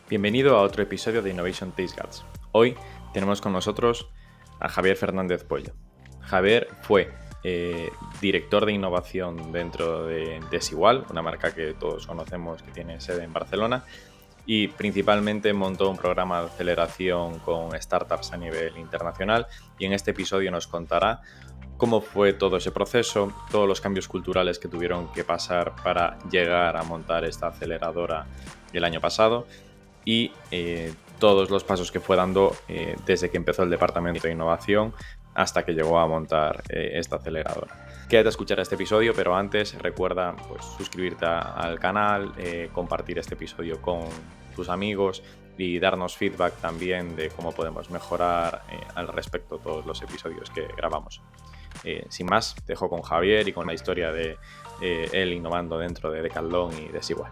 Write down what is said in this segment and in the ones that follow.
Bienvenido a otro episodio de Innovation Taste Guts. Hoy tenemos con nosotros a Javier Fernández Pollo. Javier fue director de innovación dentro de Desigual, una marca que todos conocemos que tiene sede en Barcelona, y principalmente montó un programa de aceleración con startups a nivel internacional, y en este episodio nos contará cómo fue todo ese proceso, todos los cambios culturales que tuvieron que pasar para llegar a montar esta aceleradora el año pasado y todos los pasos que fue dando desde que empezó el departamento de innovación hasta que llegó a montar esta aceleradora. Quédate a escuchar este episodio, pero antes recuerda suscribirte al canal, compartir este episodio con tus amigos y darnos feedback también de cómo podemos mejorar al respecto todos los episodios que grabamos. Sin más, te dejo con Javier y con la historia de él innovando dentro de Decathlon y Desigual.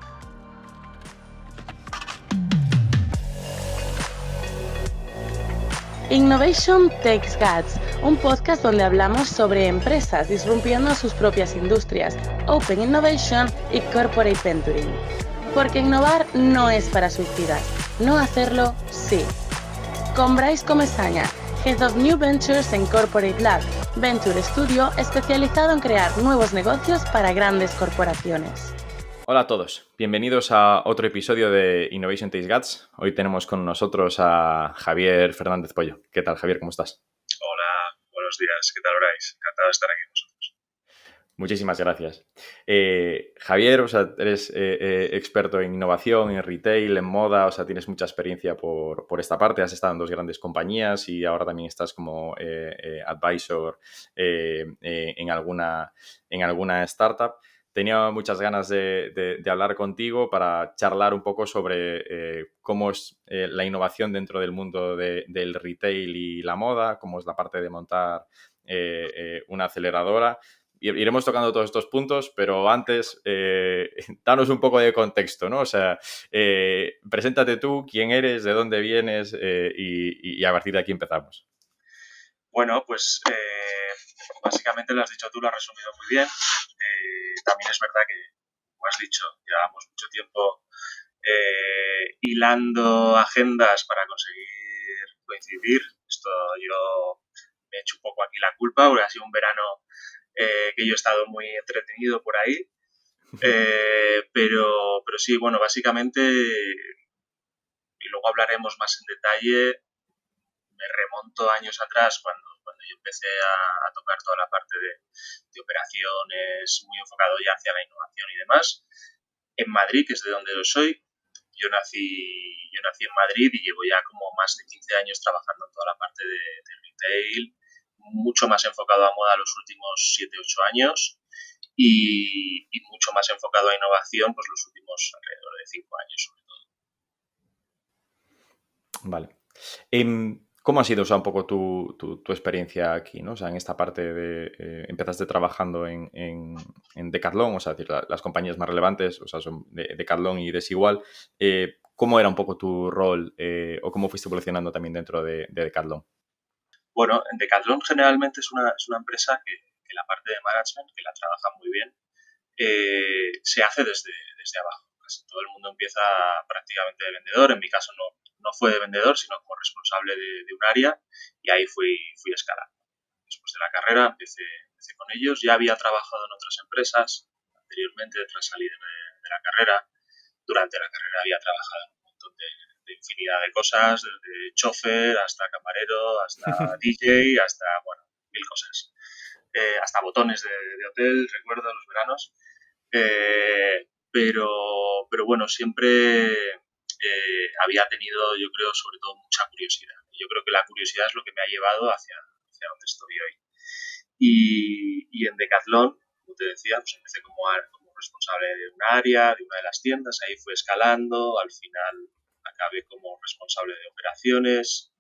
Innovation Takes Guts, un podcast donde hablamos sobre empresas disrumpiendo sus propias industrias, Open Innovation y Corporate Venturing. Porque innovar no es para suicidas, no hacerlo sí. Con Bryce Comesaña, Head of New Ventures en Corporate Lab, Venture Studio especializado en crear nuevos negocios para grandes corporaciones. Hola a todos, bienvenidos a otro episodio de Innovation Taste Guts. Hoy tenemos con nosotros a Javier Fernández Pollo. ¿Qué tal, Javier? ¿Cómo estás? Hola, buenos días. ¿Qué tal, Bryce? Encantado de estar aquí con vosotros. Muchísimas gracias. Javier, eres experto en innovación, en retail, en moda, tienes mucha experiencia por esta parte, has estado en dos grandes compañías y ahora también estás como advisor en alguna startup. Tenía muchas ganas de hablar contigo para charlar un poco sobre cómo es la innovación dentro del mundo del retail y la moda, cómo es la parte de montar una aceleradora. Iremos tocando todos estos puntos, pero antes, danos un poco de contexto, ¿no? Preséntate tú, quién eres, de dónde vienes y a partir de aquí empezamos. Bueno, pues básicamente lo has dicho tú, lo has resumido muy bien. También es verdad que, como has dicho, llevamos mucho tiempo hilando agendas para conseguir coincidir. Esto yo me he hecho un poco aquí la culpa, porque ha sido un verano que yo he estado muy entretenido por ahí. Pero sí, bueno, básicamente, y luego hablaremos más en detalle, me remonto años atrás cuando yo empecé a tocar toda la parte de operaciones, muy enfocado ya hacia la innovación y demás, en Madrid, que es de donde yo soy. Yo nací en Madrid y llevo ya como más de 15 años trabajando en toda la parte de retail, mucho más enfocado a moda los últimos 7-8 años y mucho más enfocado a innovación pues los últimos alrededor de 5 años sobre todo. Vale. ¿Cómo ha sido un poco tu experiencia aquí, ¿no? En esta parte de... empezaste trabajando en Decathlon, es decir, las compañías más relevantes, son Decathlon y Desigual. ¿Cómo era un poco tu rol o cómo fuiste evolucionando también dentro de Decathlon? Bueno, en Decathlon generalmente es una empresa que la parte de management, que la trabaja muy bien, se hace desde abajo. Casi todo el mundo empieza prácticamente de vendedor. En mi caso no fue de vendedor, sino como responsable de un área, y ahí fui escalando. Después de la carrera empecé con ellos. Ya había trabajado en otras empresas anteriormente, tras salir de la carrera. Durante la carrera había trabajado en un montón de infinidad de cosas, desde chofer hasta camarero, hasta DJ, hasta, bueno, mil cosas. Hasta botones de hotel, recuerdo, los veranos. Pero bueno, siempre había tenido, yo creo, sobre todo mucha curiosidad. Yo creo que la curiosidad es lo que me ha llevado hacia donde estoy hoy. Y en Decathlon, como te decía, pues empecé como responsable de un área, de una de las tiendas, ahí fue escalando, al final acabé como responsable de operaciones.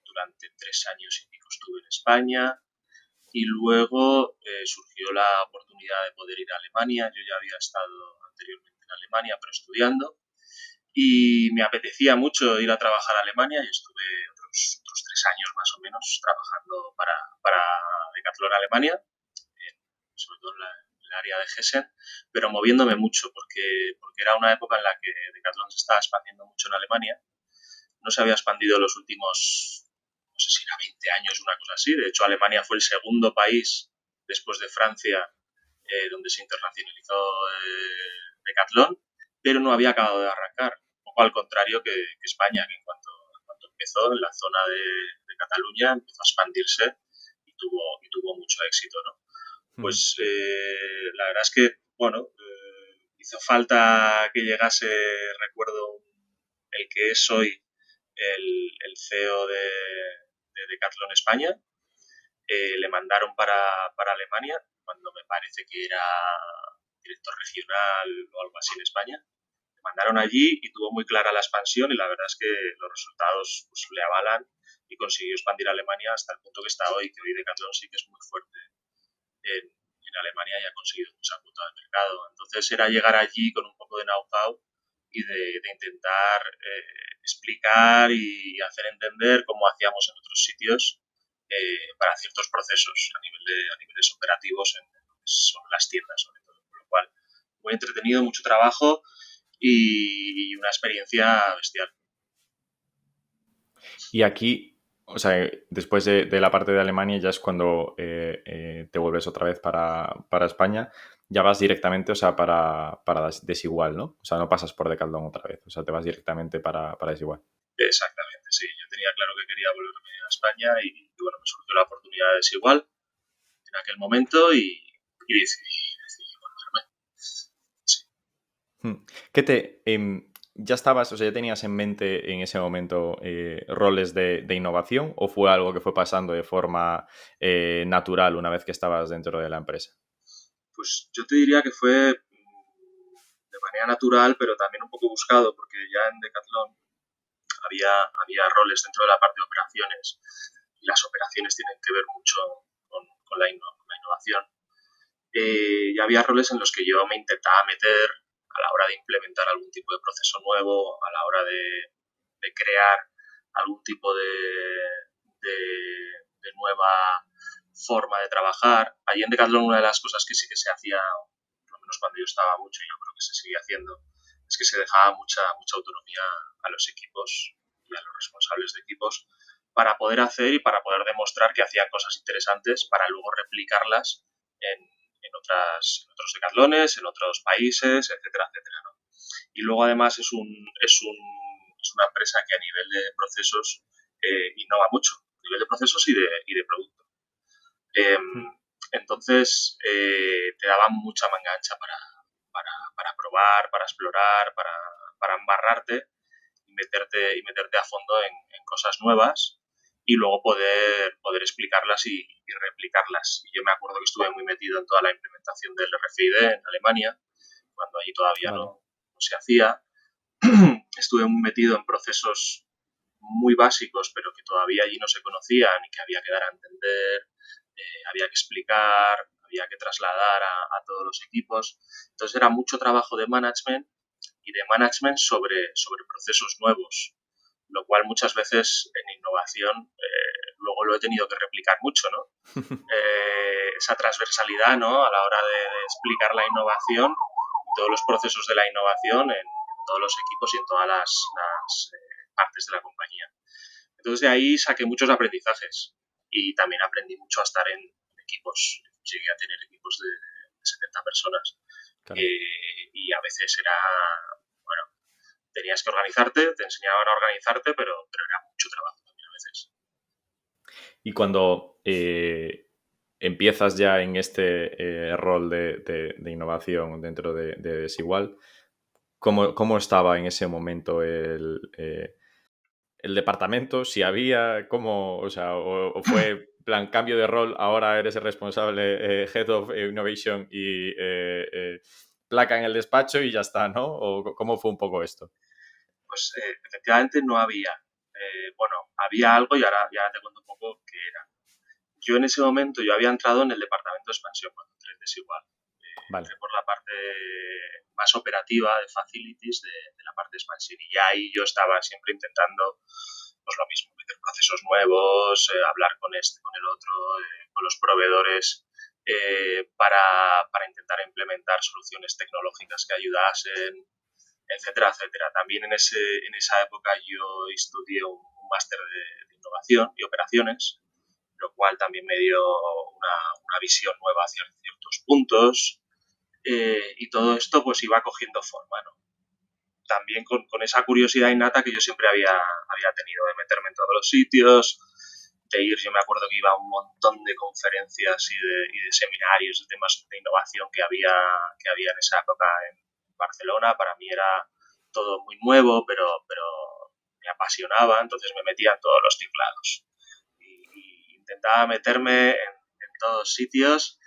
Durante 3 años y pico estuve en España. Y luego surgió la oportunidad de poder ir a Alemania. Yo ya había estado anteriormente en Alemania, pero estudiando. Y me apetecía mucho ir a trabajar a Alemania y estuve otros 3 años más o menos trabajando para Decathlon Alemania, sobre todo en el área de Hessen, pero moviéndome mucho porque era una época en la que Decathlon se estaba expandiendo mucho en Alemania. No se había expandido en los últimos, no sé si era 20 años, una cosa así. De hecho, Alemania fue el segundo país después de Francia donde se internacionalizó Decathlon, pero no había acabado de arrancar. Un poco al contrario que España, que en cuanto empezó en la zona de Cataluña, empezó a expandirse y tuvo mucho éxito, ¿no? Pues la verdad es que, bueno, hizo falta que llegase, recuerdo, el que es hoy el CEO de Decathlon España. Le mandaron para Alemania, cuando me parece que era director regional o algo así en España. Le mandaron allí y tuvo muy clara la expansión y la verdad es que los resultados pues, le avalan y consiguió expandir Alemania hasta el punto que está hoy, que hoy Decathlon sí que es muy fuerte en Alemania y ha conseguido mucha cuota de mercado. Entonces era llegar allí con un poco de know-how y de intentar explicar y hacer entender cómo hacíamos en otros sitios para ciertos procesos a niveles operativos en lo que son las tiendas, sobre todo. Con lo cual, muy entretenido, mucho trabajo y una experiencia bestial. Y aquí, o sea, después de la parte de Alemania ya es cuando te vuelves otra vez para España, ya vas directamente, o sea, para Desigual, ¿no? O sea, no pasas por Decathlon otra vez, o sea, te vas directamente para Desigual. Exactamente, sí. Yo tenía claro que quería volverme a España y bueno, me surgió la oportunidad de Desigual en aquel momento y decidí volverme. Sí. ¿Ya estabas, o sea, ya tenías en mente en ese momento roles de innovación o fue algo que fue pasando de forma natural una vez que estabas dentro de la empresa? Pues yo te diría que fue de manera natural, pero también un poco buscado, porque ya en Decathlon había roles dentro de la parte de operaciones y las operaciones tienen que ver mucho con la innovación. Ya había roles en los que yo me intentaba meter a la hora de implementar algún tipo de proceso nuevo, a la hora de crear algún tipo de nueva forma de trabajar. Allí en Decathlon una de las cosas que sí que se hacía, por lo menos cuando yo estaba mucho, y yo creo que se sigue haciendo, es que se dejaba mucha autonomía a los equipos y a los responsables de equipos para poder hacer y para poder demostrar que hacían cosas interesantes para luego replicarlas en otros decatlones, en otros países, etcétera, etcétera, ¿no? Y luego además es una empresa que a nivel de procesos innova mucho, a nivel de procesos y de producto. Entonces te daban mucha manga ancha para probar, para explorar, para embarrarte y meterte a fondo en cosas nuevas y luego poder explicarlas y replicarlas. Y yo me acuerdo que estuve muy metido en toda la implementación del RFID en Alemania, cuando allí todavía Vale. no se hacía. Estuve muy metido en procesos muy básicos, pero que todavía allí no se conocían y que había que dar a entender, había que explicar, había que trasladar a todos los equipos. Entonces era mucho trabajo de management y de management sobre procesos nuevos, lo cual muchas veces en innovación luego lo he tenido que replicar mucho, ¿no? Esa transversalidad, ¿no? A la hora de explicar la innovación y todos los procesos de la innovación en todos los equipos y en todas las partes de la compañía. Entonces de ahí saqué muchos aprendizajes y también aprendí mucho a estar en equipos. Llegué a tener equipos de 70 personas. Claro. Y a veces era, bueno, tenías que organizarte, te enseñaban a organizarte, pero era mucho trabajo también a veces. Y cuando empiezas ya en este rol de innovación dentro de Desigual, ¿cómo estaba en ese momento el departamento? Si había, ¿cómo? O sea, o fue plan cambio de rol, ahora eres el responsable Head of Innovation y placa en el despacho y ya está, ¿no? ¿O cómo fue un poco esto? Pues efectivamente no había. Bueno, había algo y ahora ya te cuento un poco qué era. Yo en ese momento yo había entrado en el departamento de expansión cuando entré en Desigual. Vale. Entré por la parte más operativa de facilities de la parte de expansión y ya ahí yo estaba siempre intentando pues lo mismo, meter procesos nuevos, hablar con este, con el otro, con los proveedores para intentar implementar soluciones tecnológicas que ayudasen, etcétera, etcétera. También en esa época yo estudié un máster de innovación y operaciones, lo cual también me dio una visión nueva hacia ciertos puntos, y todo esto pues iba cogiendo forma, ¿no? También con esa curiosidad innata que yo siempre había tenido de meterme en todos los sitios, de ir. Yo me acuerdo que iba a un montón de conferencias y de seminarios de temas de innovación que había en esa época en Barcelona. Para mí era todo muy nuevo, pero me apasionaba, entonces me metía en todos los tinklados. Y intentaba meterme en todos sitios,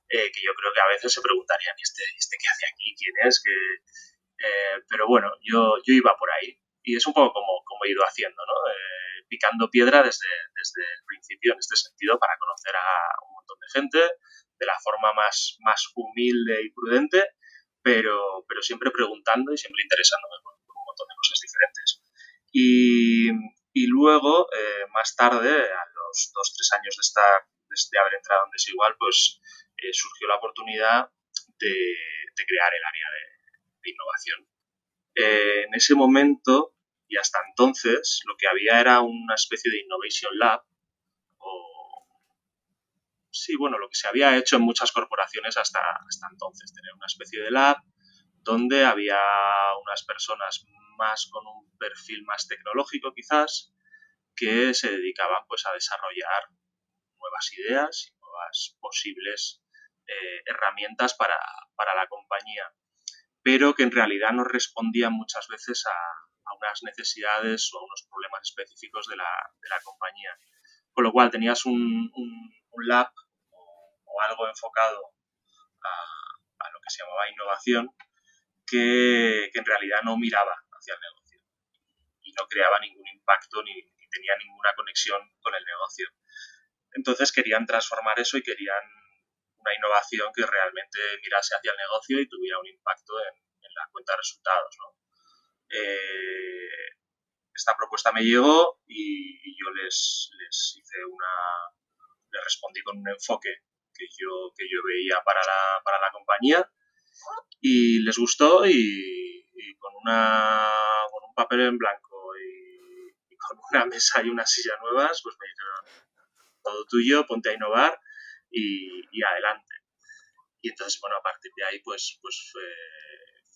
que yo creo que a veces se preguntarían, ¿este qué hace aquí? ¿Quién es? Pero bueno, yo iba por ahí. Y es un poco como he ido haciendo, ¿no? Picando piedra desde el principio en este sentido para conocer a un montón de gente de la forma más humilde y prudente, pero siempre preguntando y siempre interesándome por un montón de cosas diferentes. Y luego, más tarde, a los 2-3 años de haber entrado en Desigual, pues surgió la oportunidad de crear el área de innovación. En ese momento y hasta entonces lo que había era una especie de Innovation Lab, o sí, bueno, lo que se había hecho en muchas corporaciones hasta entonces, tener una especie de lab donde había unas personas más con un perfil más tecnológico quizás, que se dedicaban pues a desarrollar nuevas ideas y nuevas posibles herramientas para la compañía, pero que en realidad no respondían muchas veces a unas necesidades o a unos problemas específicos de la compañía. Con lo cual tenías un lab o algo enfocado a lo que se llamaba innovación, que en realidad no miraba hacia el negocio y no creaba ningún impacto ni tenía ninguna conexión con el negocio. Entonces querían transformar eso y querían una innovación que realmente mirase hacia el negocio y tuviera un impacto en la cuenta de resultados, ¿no? Esta propuesta me llegó y yo les respondí con un enfoque que yo veía para la compañía, y les gustó, y con un papel en blanco y con una mesa y una silla nuevas, pues me dijeron: todo tuyo, ponte a innovar y adelante. Y entonces, bueno, a partir de ahí, pues fui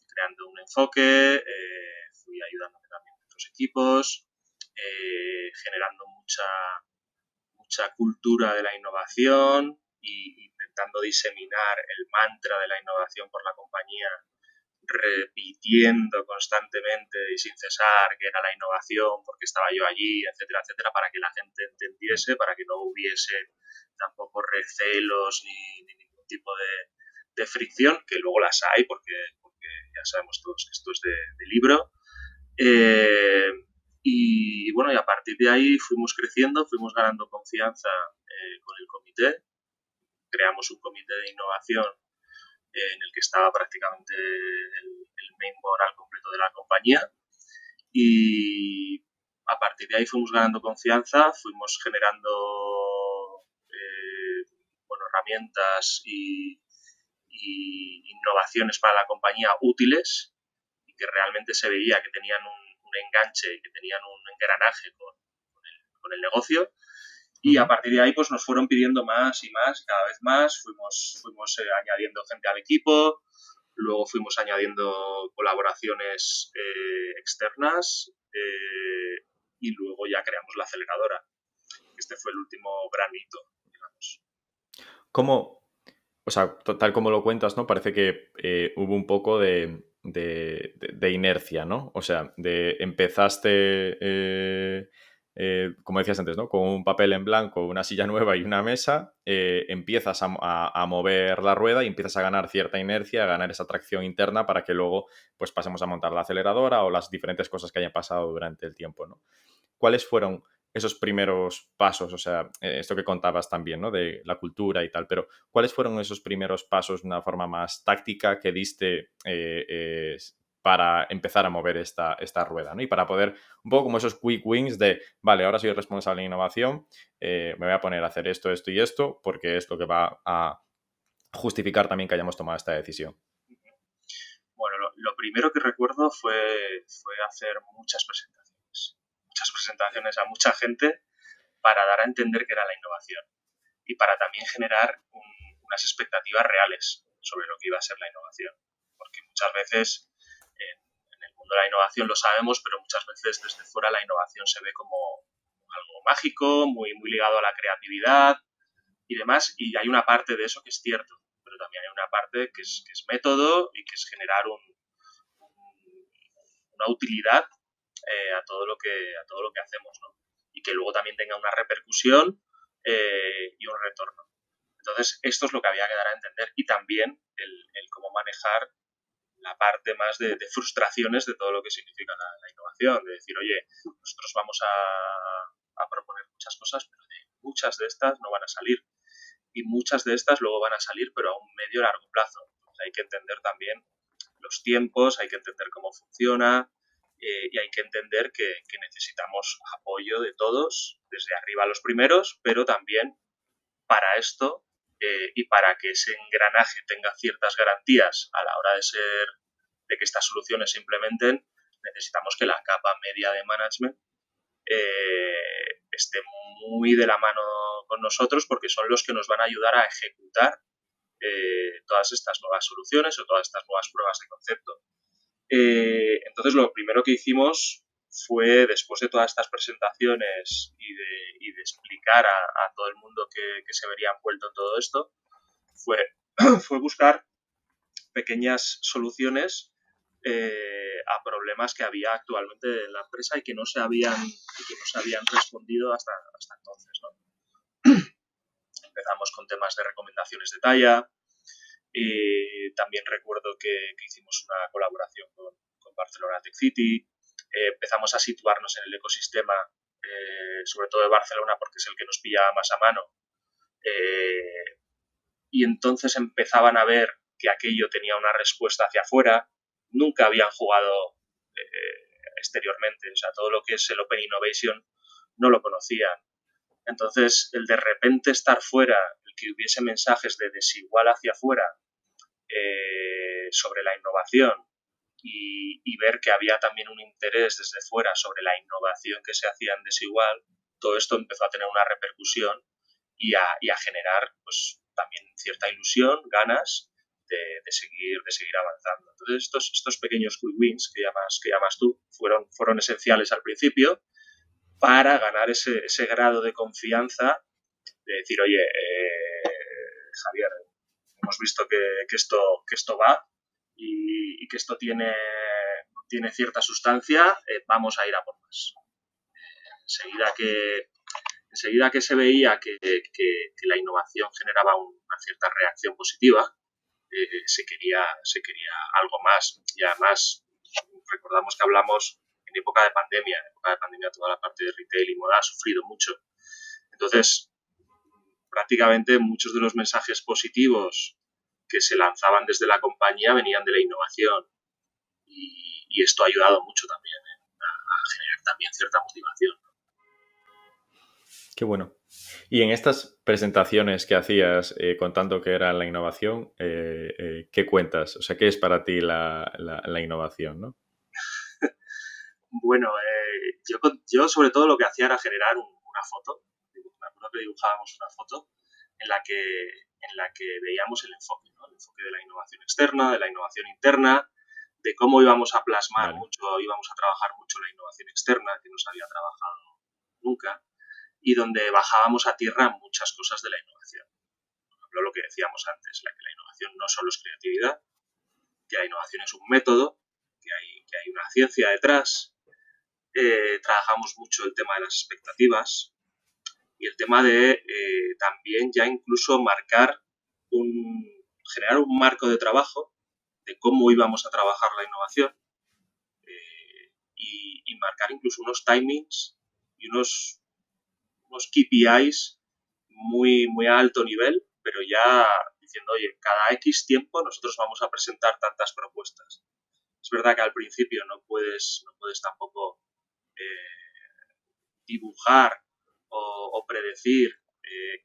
creando un enfoque, fui ayudándome también en otros equipos, generando mucha cultura de la innovación y intentando diseminar el mantra de la innovación por la compañía, repitiendo constantemente y sin cesar que era la innovación, porque estaba yo allí, etcétera, etcétera, para que la gente entendiese, para que no hubiese tampoco recelos ni ningún tipo de fricción, que luego las hay, porque ya sabemos todos que esto es de libro. Y bueno, y a partir de ahí fuimos creciendo, fuimos ganando confianza con el comité. Creamos un comité de innovación en el que estaba prácticamente el main board al completo de la compañía, y a partir de ahí fuimos ganando confianza, fuimos generando herramientas y innovaciones para la compañía útiles, y que realmente se veía que tenían un enganche y que tenían un engranaje con el negocio. Y a partir de ahí pues nos fueron pidiendo más y más, cada vez más, fuimos añadiendo gente al equipo, luego fuimos añadiendo colaboraciones externas, y luego ya creamos la aceleradora. Este fue el último gran hito, digamos. ¿Cómo, o sea, tal como lo cuentas, ¿no? Parece que hubo un poco de inercia, ¿no? O sea, empezaste, como decías antes, ¿no? Con un papel en blanco, una silla nueva y una mesa, empiezas a mover la rueda y empiezas a ganar cierta inercia, a ganar esa tracción interna para que luego pues pasemos a montar la aceleradora o las diferentes cosas que hayan pasado durante el tiempo, ¿no? ¿Cuáles fueron esos primeros pasos? O sea, esto que contabas también, ¿no? De la cultura y tal, pero ¿cuáles fueron esos primeros pasos de una forma más táctica que diste para empezar a mover esta rueda, ¿no? Y para poder, un poco como esos quick wins de, vale, ahora soy responsable de innovación, me voy a poner a hacer esto, esto y esto, porque es lo que va a justificar también que hayamos tomado esta decisión. Bueno, lo primero que recuerdo fue hacer muchas presentaciones a mucha gente para dar a entender qué era la innovación y para también generar unas expectativas reales sobre lo que iba a ser la innovación. Porque muchas veces en el mundo de la innovación lo sabemos, pero muchas veces desde fuera la innovación se ve como algo mágico, muy, muy ligado a la creatividad y demás, y hay una parte de eso que es cierto, pero también hay una parte que es método y que es generar una utilidad a todo lo que hacemos, ¿no? Y que luego también tenga una repercusión y un retorno. Entonces, esto es lo que había que dar a entender y también el cómo manejar la parte más de frustraciones de todo lo que significa la innovación, de decir, oye, nosotros vamos a proponer muchas cosas, pero muchas de estas no van a salir y muchas de estas luego van a salir, pero a un medio largo plazo. Entonces, hay que entender también los tiempos, hay que entender cómo funciona y hay que entender que necesitamos apoyo de todos, desde arriba los primeros, pero también para esto y para que ese engranaje tenga ciertas garantías a la hora de que estas soluciones se implementen, necesitamos que la capa media de management esté muy de la mano con nosotros porque son los que nos van a ayudar a ejecutar todas estas nuevas soluciones o todas estas nuevas pruebas de concepto. Entonces, lo primero que hicimos fue, después de todas estas presentaciones y de explicar a todo el mundo que se vería envuelto en todo esto, fue buscar pequeñas soluciones a problemas que había actualmente en la empresa y que no se habían respondido hasta entonces, ¿no? Empezamos con temas de recomendaciones de talla. También recuerdo que hicimos una colaboración con Barcelona Tech City. Empezamos a situarnos en el ecosistema, sobre todo de Barcelona, porque es el que nos pillaba más a mano. Y entonces empezaban a ver que aquello tenía una respuesta hacia afuera. Nunca habían jugado exteriormente. O sea, todo lo que es el Open Innovation no lo conocían. Entonces, el de repente estar fuera, el que hubiese mensajes de desigual hacia afuera sobre la innovación y ver que había también un interés desde fuera sobre la innovación que se hacía en desigual, todo esto empezó a tener una repercusión y a generar pues también cierta ilusión, ganas de seguir avanzando. Entonces, estos pequeños quick wins que llamas tú fueron esenciales al principio para ganar ese grado de confianza de decir, oye, Javier, hemos visto que esto va y que esto tiene cierta sustancia, vamos a ir a por más. Enseguida que se veía que la innovación generaba una cierta reacción positiva, se quería algo más. Y además, recordamos que hablamos en época de pandemia. En época de pandemia toda la parte de retail y moda ha sufrido mucho. Entonces, prácticamente muchos de los mensajes positivos que se lanzaban desde la compañía venían de la innovación. Y esto ha ayudado mucho también a generar también cierta motivación. Qué bueno. Y en estas presentaciones que hacías contando que era la innovación, ¿qué cuentas? O sea, ¿qué es para ti la innovación, no? Bueno, yo sobre todo lo que hacía era generar una foto. Me acuerdo que dibujábamos una foto en la que veíamos el enfoque, ¿no? El enfoque de la innovación externa, de la innovación interna, de cómo íbamos a plasmar íbamos a trabajar mucho la innovación externa, que no se había trabajado nunca, y donde bajábamos a tierra muchas cosas de la innovación. Por ejemplo, lo que decíamos antes, que la innovación no solo es creatividad, que la innovación es un método, que hay una ciencia detrás. Trabajamos mucho el tema de las expectativas y el tema de también ya incluso generar un marco de trabajo de cómo íbamos a trabajar la innovación y marcar incluso unos timings y unos KPIs muy, muy a alto nivel, pero ya diciendo, oye, cada X tiempo nosotros vamos a presentar tantas propuestas. Es verdad que al principio no puedes tampoco dibujar o predecir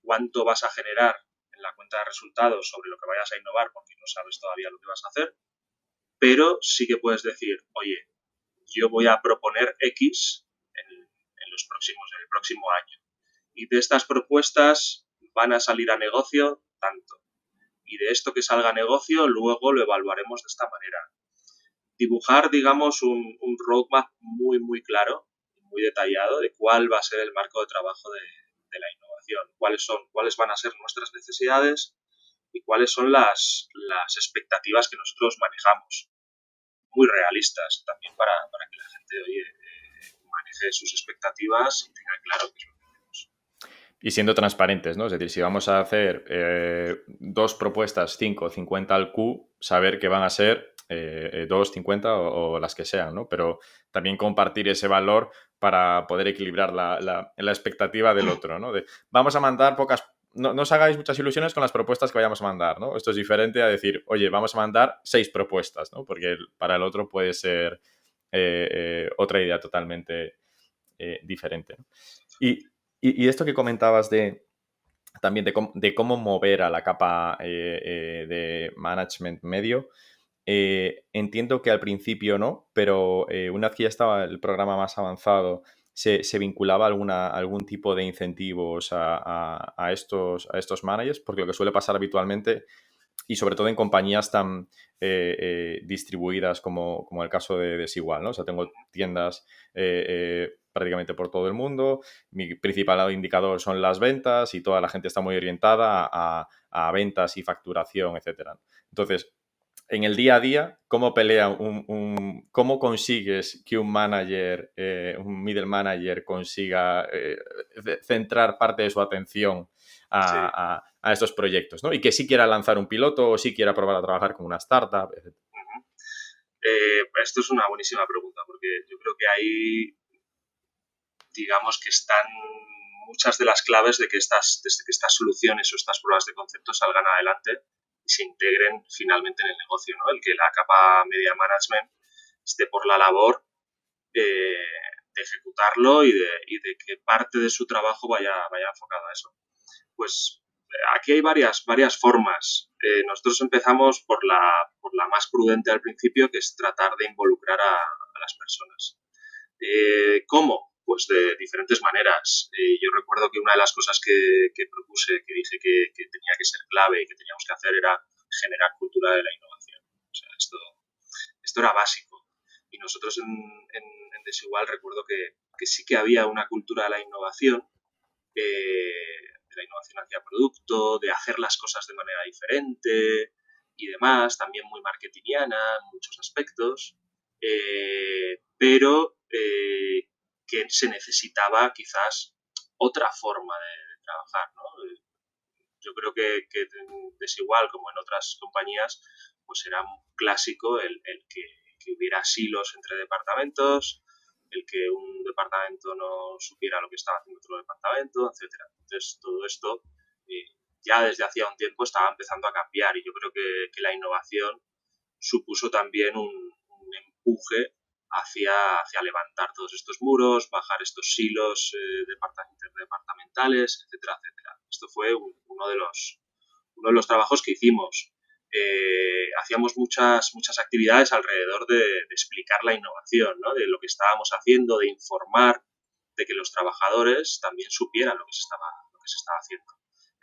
cuánto vas a generar en la cuenta aporta resultados sobre lo que vayas a innovar porque no sabes todavía lo que vas a hacer, pero sí que puedes decir, oye, yo voy a proponer X en el próximo año. Y de estas propuestas van a salir a negocio tanto. Y de esto que salga a negocio, luego lo evaluaremos de esta manera. Dibujar, digamos, un roadmap muy, muy claro, muy detallado de cuál va a ser el marco de trabajo de la innovación, cuáles van a ser nuestras necesidades y cuáles son las expectativas que nosotros manejamos. Muy realistas también para que la gente, oye, maneje sus expectativas y tenga claro qué es lo que hacemos. Y siendo transparentes, ¿no? Es decir, si vamos a hacer 2 propuestas, 5, 50 al Q, saber que van a ser 2, 50 o las que sean, ¿no? Pero también compartir ese valor para poder equilibrar la expectativa del otro, ¿no? Vamos a mandar pocas... No os hagáis muchas ilusiones con las propuestas que vayamos a mandar, ¿no? Esto es diferente a decir, oye, vamos a mandar 6 propuestas, ¿no? Porque para el otro puede ser otra idea totalmente diferente, ¿no? Y esto que comentabas también de cómo mover a la capa de management medio, entiendo que al principio no, pero una vez que ya estaba el programa más avanzado, se vinculaba algún tipo de incentivos a estos managers, porque lo que suele pasar habitualmente, y sobre todo en compañías tan distribuidas como el caso de Desigual, ¿no? O sea, tengo tiendas prácticamente por todo el mundo, mi principal indicador son las ventas y toda la gente está muy orientada a ventas y facturación, etcétera. Entonces, en el día a día, ¿cómo pelea cómo consigues que un manager, un middle manager consiga centrar parte de su atención a estos proyectos, ¿no? Y que sí quiera lanzar un piloto o sí quiera probar a trabajar con una startup, etc. Esto es una buenísima pregunta porque yo creo que ahí, digamos que están muchas de las claves de que estas soluciones o estas pruebas de concepto salgan adelante y se integren finalmente en el negocio, ¿no? El que la capa media management esté por la labor de ejecutarlo y de que parte de su trabajo vaya enfocado a eso. Pues aquí hay varias formas. Nosotros empezamos por la más prudente al principio, que es tratar de involucrar a las personas. ¿Cómo? Pues de diferentes maneras. Yo recuerdo que una de las cosas que propuse, que dije que tenía que ser clave y que teníamos que hacer era generar cultura de la innovación. O sea, esto era básico. Y nosotros en Desigual recuerdo que sí que había una cultura de la innovación hacia producto, de hacer las cosas de manera diferente y demás, también muy marketingiana en muchos aspectos, pero que se necesitaba quizás otra forma de trabajar, ¿no? Yo creo que Desigual, como en otras compañías, pues era clásico el que hubiera silos entre departamentos, el que un departamento no supiera lo que estaba haciendo otro departamento, etcétera. Entonces, todo esto ya desde hacía un tiempo estaba empezando a cambiar y yo creo que la innovación supuso también un empuje hacia levantar todos estos muros, bajar estos silos interdepartamentales, etcétera, etcétera. Esto fue uno de los trabajos que hicimos. Hacíamos muchas actividades alrededor de explicar la innovación, ¿no? De lo que estábamos haciendo, de informar, de que los trabajadores también supieran lo que se estaba haciendo.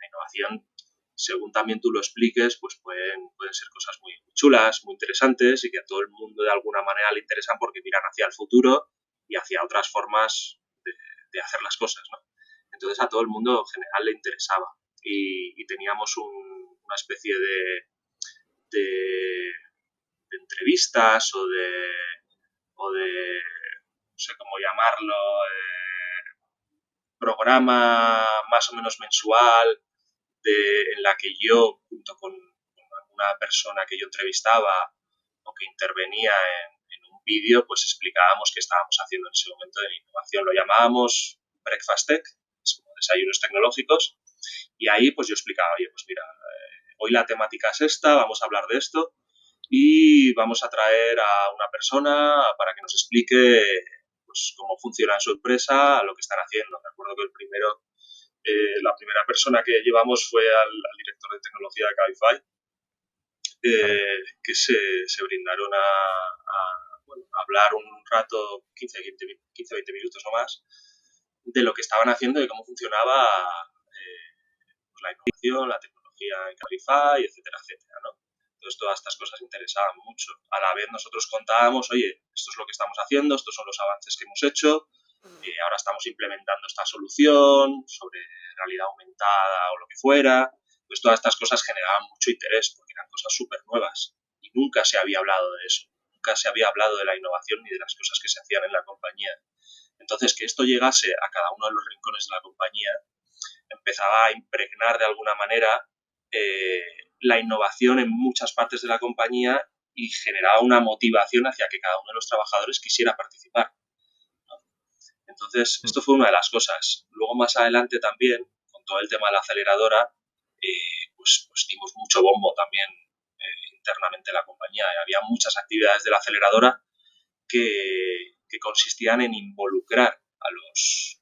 La innovación, según también tú lo expliques, pues pueden ser cosas muy chulas, muy interesantes y que a todo el mundo de alguna manera le interesan porque miran hacia el futuro y hacia otras formas de hacer las cosas, ¿no? Entonces a todo el mundo en general le interesaba y teníamos una especie de entrevistas o de no sé cómo llamarlo, programa más o menos mensual en la que yo, junto con una persona que yo entrevistaba o que intervenía en un vídeo, pues explicábamos qué estábamos haciendo en ese momento de innovación. Lo llamábamos Breakfast Tech, es como desayunos tecnológicos, y ahí pues yo explicaba, oye, pues mira, hoy la temática es esta, vamos a hablar de esto y vamos a traer a una persona para que nos explique pues cómo funciona en su empresa, lo que están haciendo. Me acuerdo que el primero La primera persona que llevamos fue al director de tecnología de Cabify, que se brindaron a hablar un rato, 15-20 minutos no más, de lo que estaban haciendo y cómo funcionaba pues la innovación, la tecnología en Cabify, etcétera, etcétera, ¿no? Entonces todas estas cosas interesaban mucho. A la vez nosotros contábamos, oye, esto es lo que estamos haciendo, estos son los avances que hemos hecho, ahora estamos implementando esta solución sobre realidad aumentada o lo que fuera. Pues todas estas cosas generaban mucho interés porque eran cosas súper nuevas y nunca se había hablado de eso. Nunca se había hablado de la innovación ni de las cosas que se hacían en la compañía. Entonces, que esto llegase a cada uno de los rincones de la compañía empezaba a impregnar de alguna manera la innovación en muchas partes de la compañía y generaba una motivación hacia que cada uno de los trabajadores quisiera participar, ¿no? Entonces, esto fue una de las cosas. Luego, más adelante también, con todo el tema de la aceleradora, pues dimos mucho bombo también internamente en la compañía. Había muchas actividades de la aceleradora que consistían en involucrar a los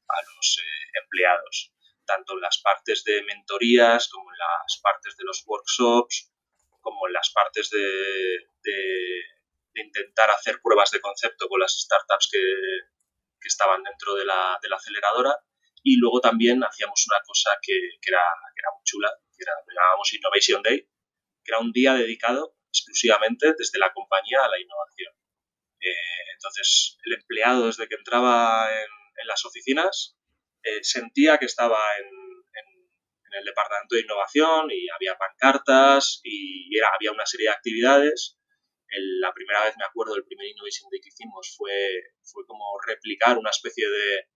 empleados, tanto en las partes de mentorías como en las partes de los workshops, como en las partes de intentar hacer pruebas de concepto con las startups que estaban dentro de la aceleradora. Y luego también hacíamos una cosa que era muy chula, lo llamábamos Innovation Day, que era un día dedicado exclusivamente desde la compañía a la innovación. Entonces, el empleado, desde que entraba en las oficinas, sentía que estaba en el departamento de innovación y había pancartas y había una serie de actividades. La primera vez, me acuerdo, el primer Innovation Day que hicimos fue como replicar una especie de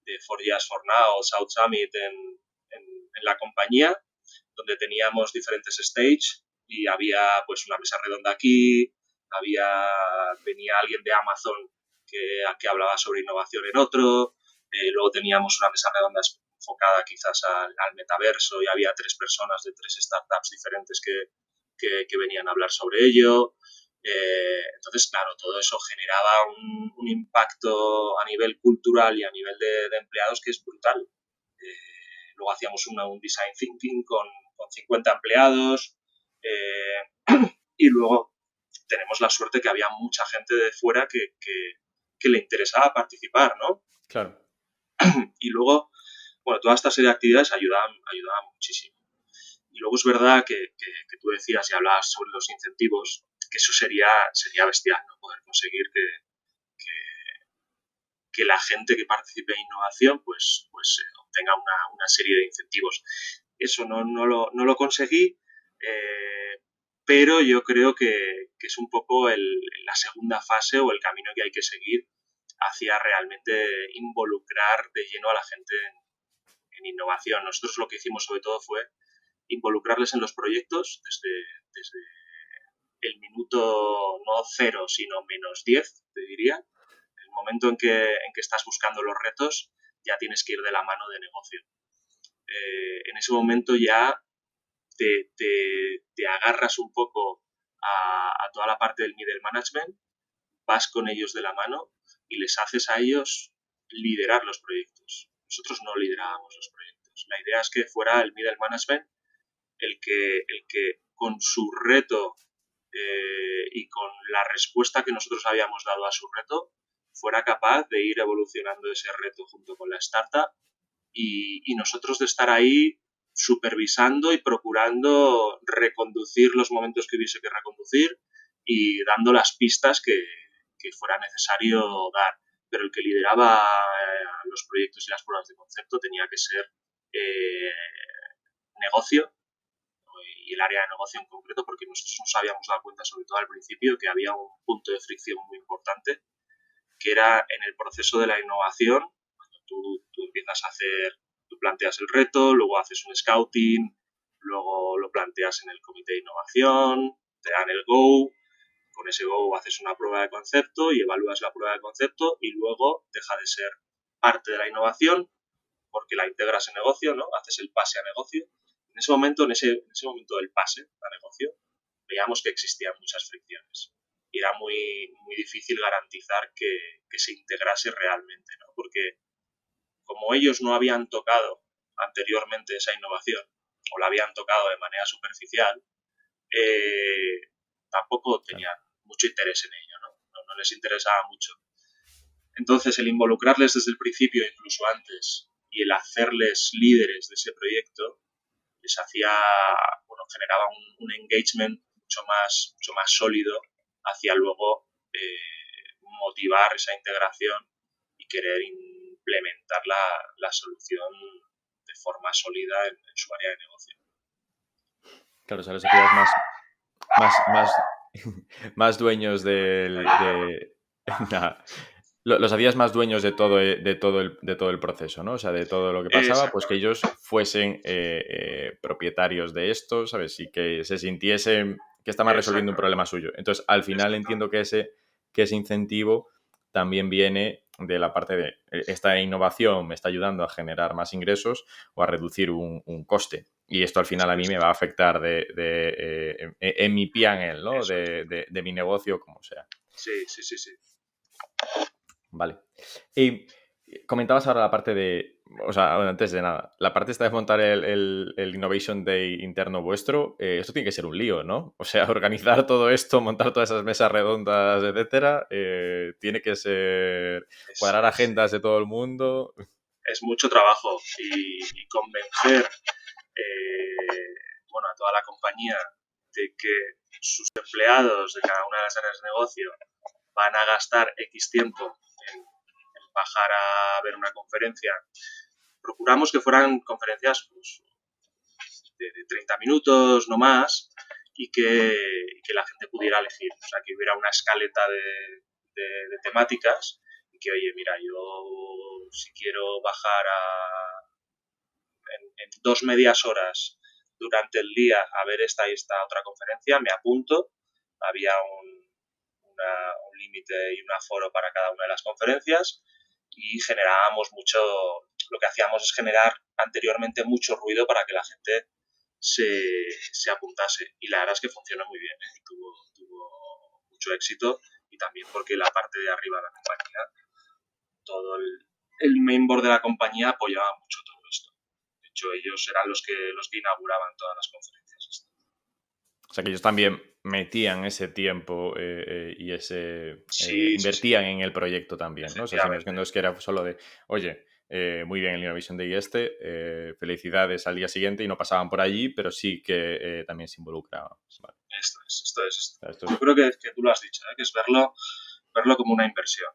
4Years for Now, South Summit en la compañía, donde teníamos diferentes stages y había pues una mesa redonda aquí, venía alguien de Amazon que hablaba sobre innovación en otro, luego teníamos una mesa redonda enfocada quizás al metaverso y había 3 personas de 3 startups diferentes que venían a hablar sobre ello. Entonces, claro, todo eso generaba un impacto a nivel cultural y a nivel de empleados que es brutal. Luego hacíamos un design thinking con 50 empleados y luego tenemos la suerte que había mucha gente de fuera que le interesaba participar, ¿no? Claro. Y luego, bueno, toda esta serie de actividades ayudaban muchísimo. Y luego es verdad que tú decías y hablabas sobre los incentivos, que eso sería bestial, ¿no? Poder conseguir que la gente que participe en innovación pues obtenga una serie de incentivos. Eso no lo conseguí, pero yo creo que es un poco la segunda fase o el camino que hay que seguir hacia realmente involucrar de lleno a la gente en innovación. Nosotros lo que hicimos sobre todo fue involucrarles en los proyectos desde el minuto no 0, sino -10, te diría. El momento en que estás buscando los retos, ya tienes que ir de la mano de negocio. En ese momento ya te agarras un poco a toda la parte del middle management, vas con ellos de la mano y les haces a ellos liderar los proyectos. Nosotros no liderábamos los proyectos. La idea es que fuera el middle management el que con su reto y con la respuesta que nosotros habíamos dado a su reto fuera capaz de ir evolucionando ese reto junto con la startup y nosotros de estar ahí supervisando y procurando reconducir los momentos que hubiese que reconducir y dando las pistas que fuera necesario dar. Pero el que lideraba los proyectos y las pruebas de concepto tenía que ser negocio y el área de negocio en concreto, porque nosotros nos habíamos dado cuenta, sobre todo al principio, que había un punto de fricción muy importante, que era en el proceso de la innovación, cuando tú empiezas a hacer, tú planteas el reto, luego haces un scouting, luego lo planteas en el comité de innovación, te dan el go, con ese go haces una prueba de concepto y evalúas la prueba de concepto y luego deja de ser parte de la innovación porque la integras en negocio, ¿no? Haces el pase a negocio. En ese momento del pase a negocio, veíamos que existían muchas fricciones y era muy, muy difícil garantizar que se integrase realmente, ¿no? Porque como ellos no habían tocado anteriormente esa innovación o la habían tocado de manera superficial, tampoco tenían mucho interés en ello, no les interesaba mucho. Entonces, el involucrarles desde el principio, incluso antes, y el hacerles líderes de ese proyecto, les hacía, generaba un engagement mucho más sólido hacia luego motivar esa integración y querer implementar la solución de forma sólida en su área de negocio. Claro, o sea, los equipos más dueños nada. Los hacías más dueños de todo el proceso, ¿no? O sea, de todo lo que pasaba, pues que ellos fuesen propietarios de esto, ¿sabes? Y que se sintiesen que estaban resolviendo un problema suyo. Entonces, al final entiendo que ese incentivo también viene de la parte de esta innovación me está ayudando a generar más ingresos o a reducir un coste. Y esto al final a mí me va a afectar en mi P&L, ¿no? De mi negocio, como sea. Sí. Vale. Y comentabas ahora la parte de, o sea, antes de nada, la parte esta de montar el Innovation Day interno vuestro, esto tiene que ser un lío, ¿no? O sea, organizar todo esto, montar todas esas mesas redondas, etcétera, tiene que ser cuadrar agendas de todo el mundo. Es mucho trabajo y convencer a toda la compañía de que sus empleados de cada una de las áreas de negocio van a gastar X tiempo en bajar a ver una conferencia. Procuramos que fueran conferencias pues, de 30 minutos, no más, y que la gente pudiera elegir. O sea, que hubiera una escaleta de temáticas y que, oye, mira, yo si quiero bajar en 2 medias horas durante el día a ver esta y esta otra conferencia, me apunto. Había un límite y un aforo para cada una de las conferencias y generábamos mucho, lo que hacíamos es generar anteriormente mucho ruido para que la gente se apuntase y la verdad es que funcionó muy bien, tuvo mucho éxito y también porque la parte de arriba de la compañía, todo el mainboard de la compañía apoyaba mucho todo esto. De hecho, ellos eran los que inauguraban todas las conferencias. O sea, que ellos también metían ese tiempo y invertían en el proyecto también, ¿no? O sea, no es que era solo de, oye, muy bien el Innovation Day felicidades al día siguiente y no pasaban por allí, pero sí que también se involucraban. Vale. Esto es. Yo creo que tú lo has dicho, que es verlo como una inversión.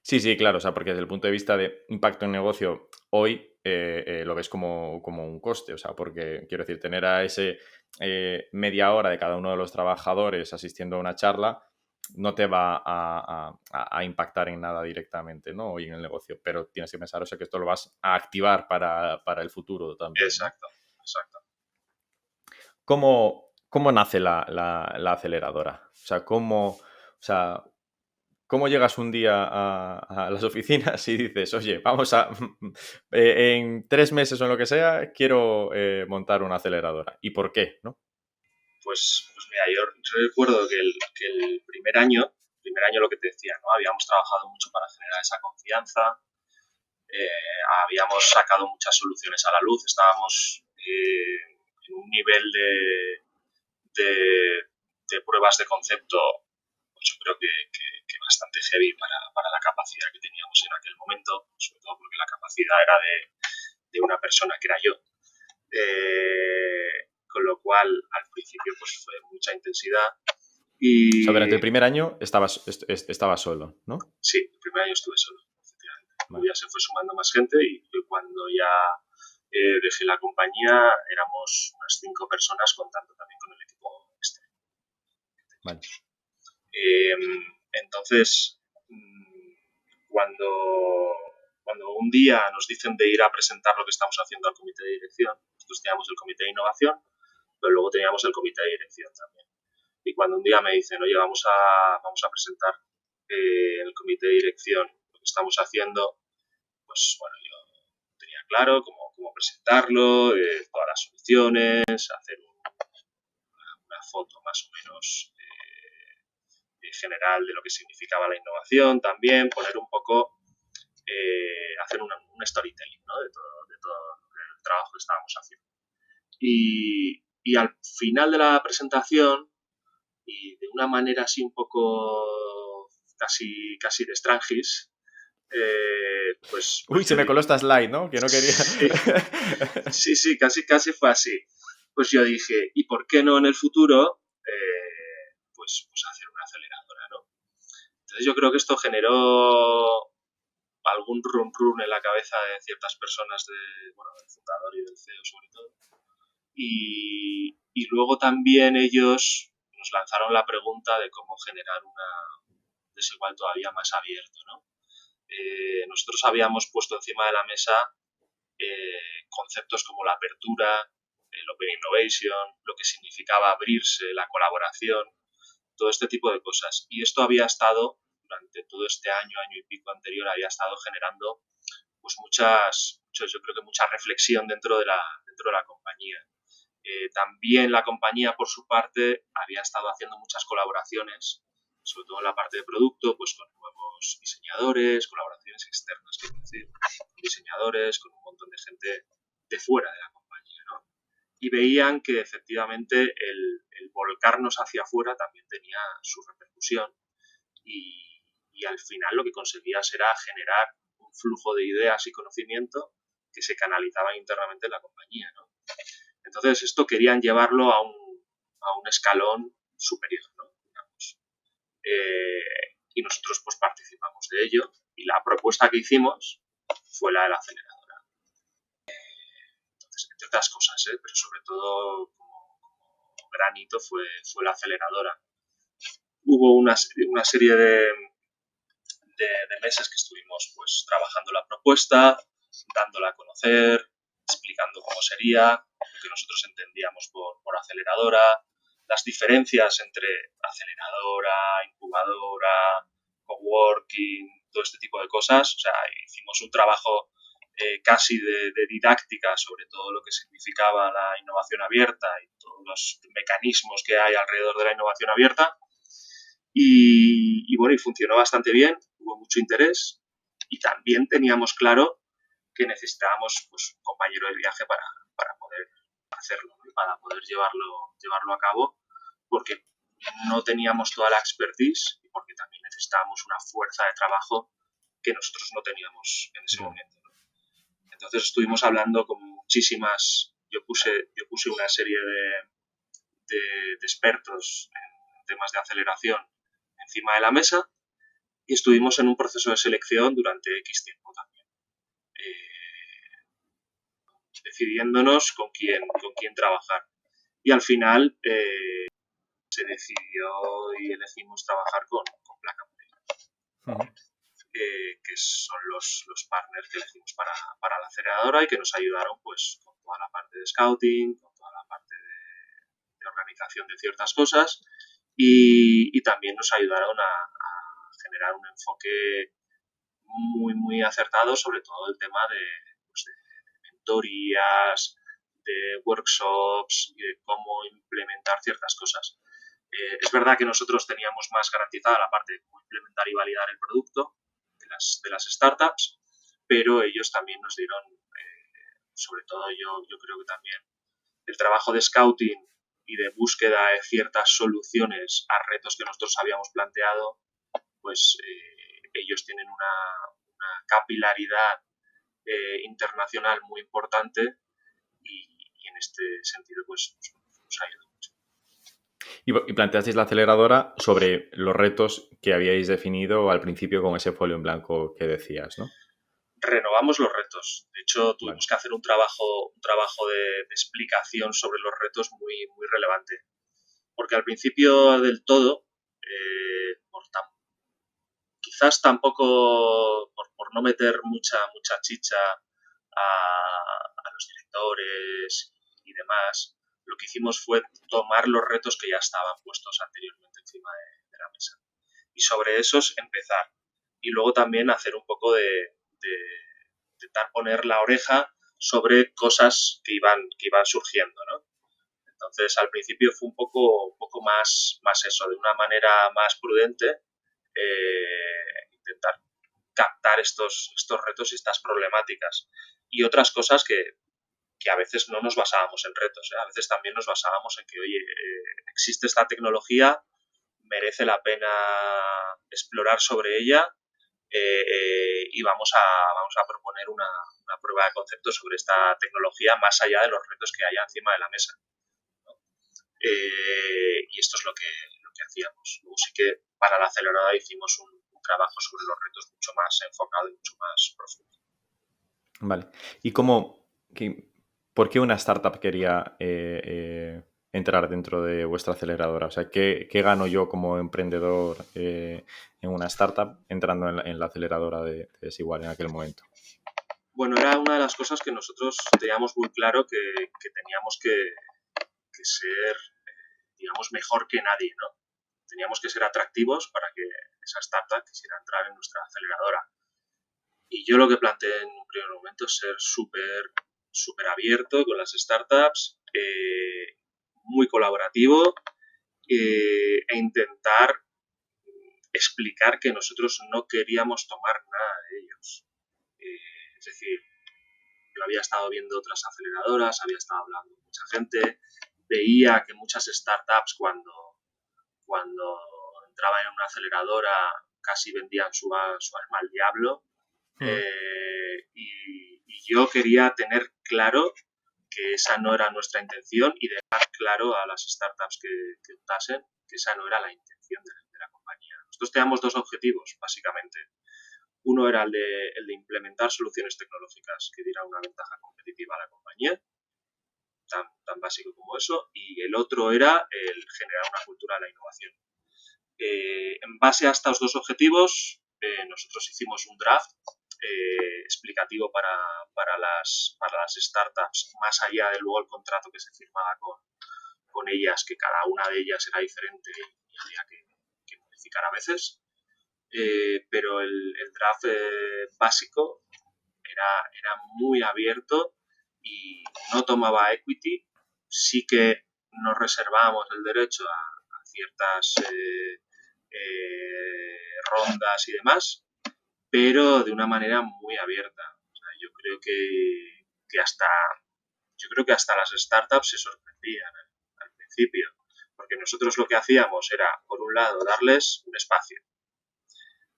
Sí, claro, o sea, porque desde el punto de vista de impacto en negocio, hoy lo ves como un coste, o sea, porque quiero decir, tener a ese media hora de cada uno de los trabajadores asistiendo a una charla no te va a impactar en nada directamente, ¿no? Hoy en el negocio, pero tienes que pensar, o sea, que esto lo vas a activar para el futuro también. Exacto. ¿Cómo nace la aceleradora? O sea, ¿cómo llegas un día a las oficinas y dices, oye, vamos en 3 meses o en lo que sea, quiero montar una aceleradora? ¿Y por qué? ¿No? Pues mira, yo recuerdo que el primer año lo que te decía, ¿no? Habíamos trabajado mucho para generar esa confianza, habíamos sacado muchas soluciones a la luz, estábamos en un nivel de pruebas de concepto, pues yo creo que bastante heavy para la capacidad que teníamos en aquel momento, sobre todo porque la capacidad era de una persona que era yo. Con lo cual, al principio, pues fue mucha intensidad. Y... O sea, durante el primer año estabas solo, ¿no? Sí, el primer año estuve solo, efectivamente. Vale. Ya se fue sumando más gente y cuando ya dejé la compañía éramos unas 5 personas contando también con el equipo externo. Vale. Entonces, cuando un día nos dicen de ir a presentar lo que estamos haciendo al comité de dirección, nosotros teníamos el comité de innovación, pero luego teníamos el comité de dirección también. Y cuando un día me dicen, oye, vamos a presentar en el comité de dirección lo que estamos haciendo, pues bueno, yo tenía claro cómo presentarlo, todas las soluciones, hacer una foto más o menos general de lo que significaba la innovación también, poner un poco, hacer un storytelling, ¿no? de todo Y al final de la presentación, y de una manera así un poco casi de Strangis, Uy, pues se yo me coló dije, esta slide, ¿no? Que no quería. sí, sí, casi fue así. Pues yo dije, ¿y por qué no en el futuro pues hacer una aceleradora, ¿no? Entonces yo creo que esto generó algún run en la cabeza de ciertas personas, del fundador y del CEO sobre todo. Y luego también ellos nos lanzaron la pregunta de cómo generar una desigual todavía más abierto, ¿no? Nosotros habíamos puesto encima de la mesa conceptos como la apertura, el Open Innovation, lo que significaba abrirse, la colaboración, todo este tipo de cosas. Y esto había estado, durante todo este año y pico anterior, había estado generando pues yo creo que mucha reflexión dentro de la compañía. También la compañía, por su parte, había estado haciendo muchas colaboraciones, sobre todo en la parte de producto, pues con nuevos diseñadores, colaboraciones externas, quiero decir, con diseñadores, con un montón de gente de fuera de la compañía, ¿no? Y veían que efectivamente el volcarnos hacia afuera también tenía su repercusión y al final lo que conseguías era generar un flujo de ideas y conocimiento que se canalizaban internamente en la compañía, ¿no? Entonces esto querían llevarlo a un escalón superior, ¿no? Digamos. Y nosotros pues participamos de ello y la propuesta que hicimos fue la de la aceleradora. Entonces, entre otras cosas, pero sobre todo como gran hito fue la aceleradora. Hubo una serie de meses que estuvimos pues trabajando la propuesta, dándola a conocer, explicando cómo sería, lo que nosotros entendíamos por aceleradora, las diferencias entre aceleradora, incubadora, coworking, todo este tipo de cosas. O sea, hicimos un trabajo casi de didáctica sobre todo lo que significaba la innovación abierta y todos los mecanismos que hay alrededor de la innovación abierta. Y bueno, y funcionó bastante bien, hubo mucho interés y también teníamos claro que necesitábamos pues, un compañero de viaje para poder hacerlo, ¿no? Y para poder llevarlo a cabo, porque no teníamos toda la expertise y porque también necesitábamos una fuerza de trabajo que nosotros no teníamos en ese momento, ¿no? Entonces estuvimos hablando con muchísimas, yo puse una serie de expertos en temas de aceleración encima de la mesa y estuvimos en un proceso de selección durante X tiempo también, decidiéndonos con quién trabajar. Y al final se decidió y elegimos trabajar con Placa Morena, que son los partners que elegimos para la aceleradora y que nos ayudaron pues con toda la parte de scouting, con toda la parte de organización de ciertas cosas y también nos ayudaron a generar un enfoque muy acertado sobre todo el tema de mentorías, de workshops y de cómo implementar ciertas cosas. Es verdad que nosotros teníamos más garantizada la parte de cómo implementar y validar el producto de las startups, pero ellos también nos dieron, sobre todo yo creo que también, el trabajo de scouting y de búsqueda de ciertas soluciones a retos que nosotros habíamos planteado, pues ellos tienen una capilaridad internacional muy importante y en este sentido pues nos ha ayudado mucho. Y planteasteis la aceleradora sobre los retos que habíais definido al principio con ese folio en blanco que decías, ¿no? Renovamos los retos. De hecho, tuvimos que hacer un trabajo de explicación sobre los retos muy relevante. Porque al principio del todo, quizás tampoco por no meter mucha chicha a los directores y demás, lo que hicimos fue tomar los retos que ya estaban puestos anteriormente encima de la mesa. Y sobre esos empezar. Y luego también hacer un poco de intentar poner la oreja sobre cosas que iban surgiendo, ¿no? Entonces, al principio fue un poco más eso, de una manera más prudente, intentar captar estos retos y estas problemáticas. Y otras cosas que que a veces no nos basábamos en retos, a veces también nos basábamos en que, oye, existe esta tecnología, merece la pena explorar sobre ella y vamos a proponer una prueba de concepto sobre esta tecnología más allá de los retos que haya encima de la mesa, ¿no? Y esto es lo que hacíamos. Luego sí que para la aceleradora hicimos un trabajo sobre los retos mucho más enfocado y mucho más profundo. Vale. ¿Y por qué una startup quería entrar dentro de vuestra aceleradora? O sea, ¿qué gano yo como emprendedor en una startup entrando en la aceleradora de Desigual en aquel momento? Bueno, era una de las cosas que nosotros teníamos muy claro que teníamos que ser, digamos, mejor que nadie, ¿no? Teníamos que ser atractivos para que esa startup quisiera entrar en nuestra aceleradora. Y yo lo que planteé en un primer momento es ser súper abierto con las startups, muy colaborativo e intentar explicar que nosotros no queríamos tomar nada de ellos. Es decir, yo había estado viendo otras aceleradoras, había estado hablando con mucha gente, veía que muchas startups cuando entraban en una aceleradora casi vendían su alma al diablo. Y yo quería tener claro que esa no era nuestra intención y dejar claro a las startups que optasen que esa no era la intención de la compañía. Nosotros teníamos dos objetivos, básicamente. Uno era el de implementar soluciones tecnológicas que dieran una ventaja competitiva a la compañía, tan básico como eso, y el otro era el generar una cultura de la innovación. En base a estos dos objetivos, nosotros hicimos un draft explicativo para las startups, más allá de luego el contrato que se firmaba con ellas, que cada una de ellas era diferente y había que modificar a veces. Pero el draft básico era muy abierto y no tomaba equity. Sí que nos reservábamos el derecho a ciertas rondas y demás, pero de una manera muy abierta. O sea, yo creo que hasta las startups se sorprendían al principio, porque nosotros lo que hacíamos era, por un lado, darles un espacio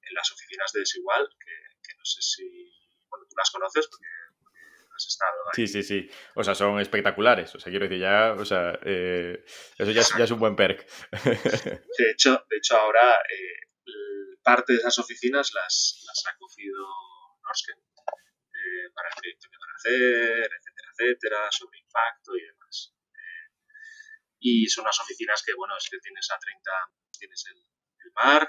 en las oficinas de Desigual, que no sé si, bueno, tú las conoces porque has estado ahí. Sí. O sea, son espectaculares. O sea, quiero decir, ya, o sea, eso ya es un buen perk. De hecho ahora parte de esas oficinas las ha cogido Norsken para el proyecto que van a hacer, etcétera, sobre impacto y demás. Y son unas oficinas que, bueno, es que tienes a 30, tienes el mar,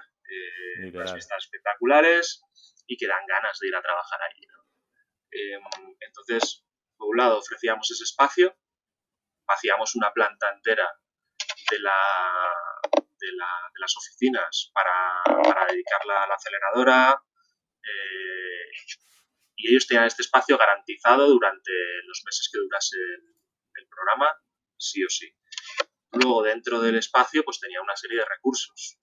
unas vistas espectaculares y que dan ganas de ir a trabajar allí, ¿no? Entonces, por un lado ofrecíamos ese espacio, vaciamos una planta entera de las oficinas para dedicarla a la aceleradora y ellos tenían este espacio garantizado durante los meses que durase el programa, sí o sí. Luego dentro del espacio pues tenía una serie de recursos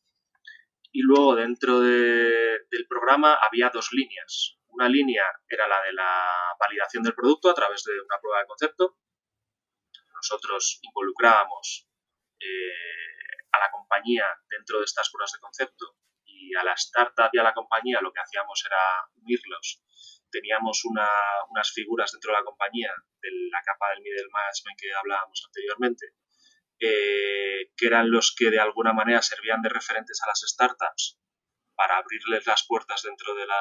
y luego dentro del programa había dos líneas. Una línea era la de la validación del producto a través de una prueba de concepto. Nosotros involucrábamos a la compañía dentro de estas pruebas de concepto y a la startup y a la compañía lo que hacíamos era unirlos. Teníamos unas figuras dentro de la compañía de la capa del middle management que hablábamos anteriormente, que eran los que de alguna manera servían de referentes a las startups para abrirles las puertas dentro de la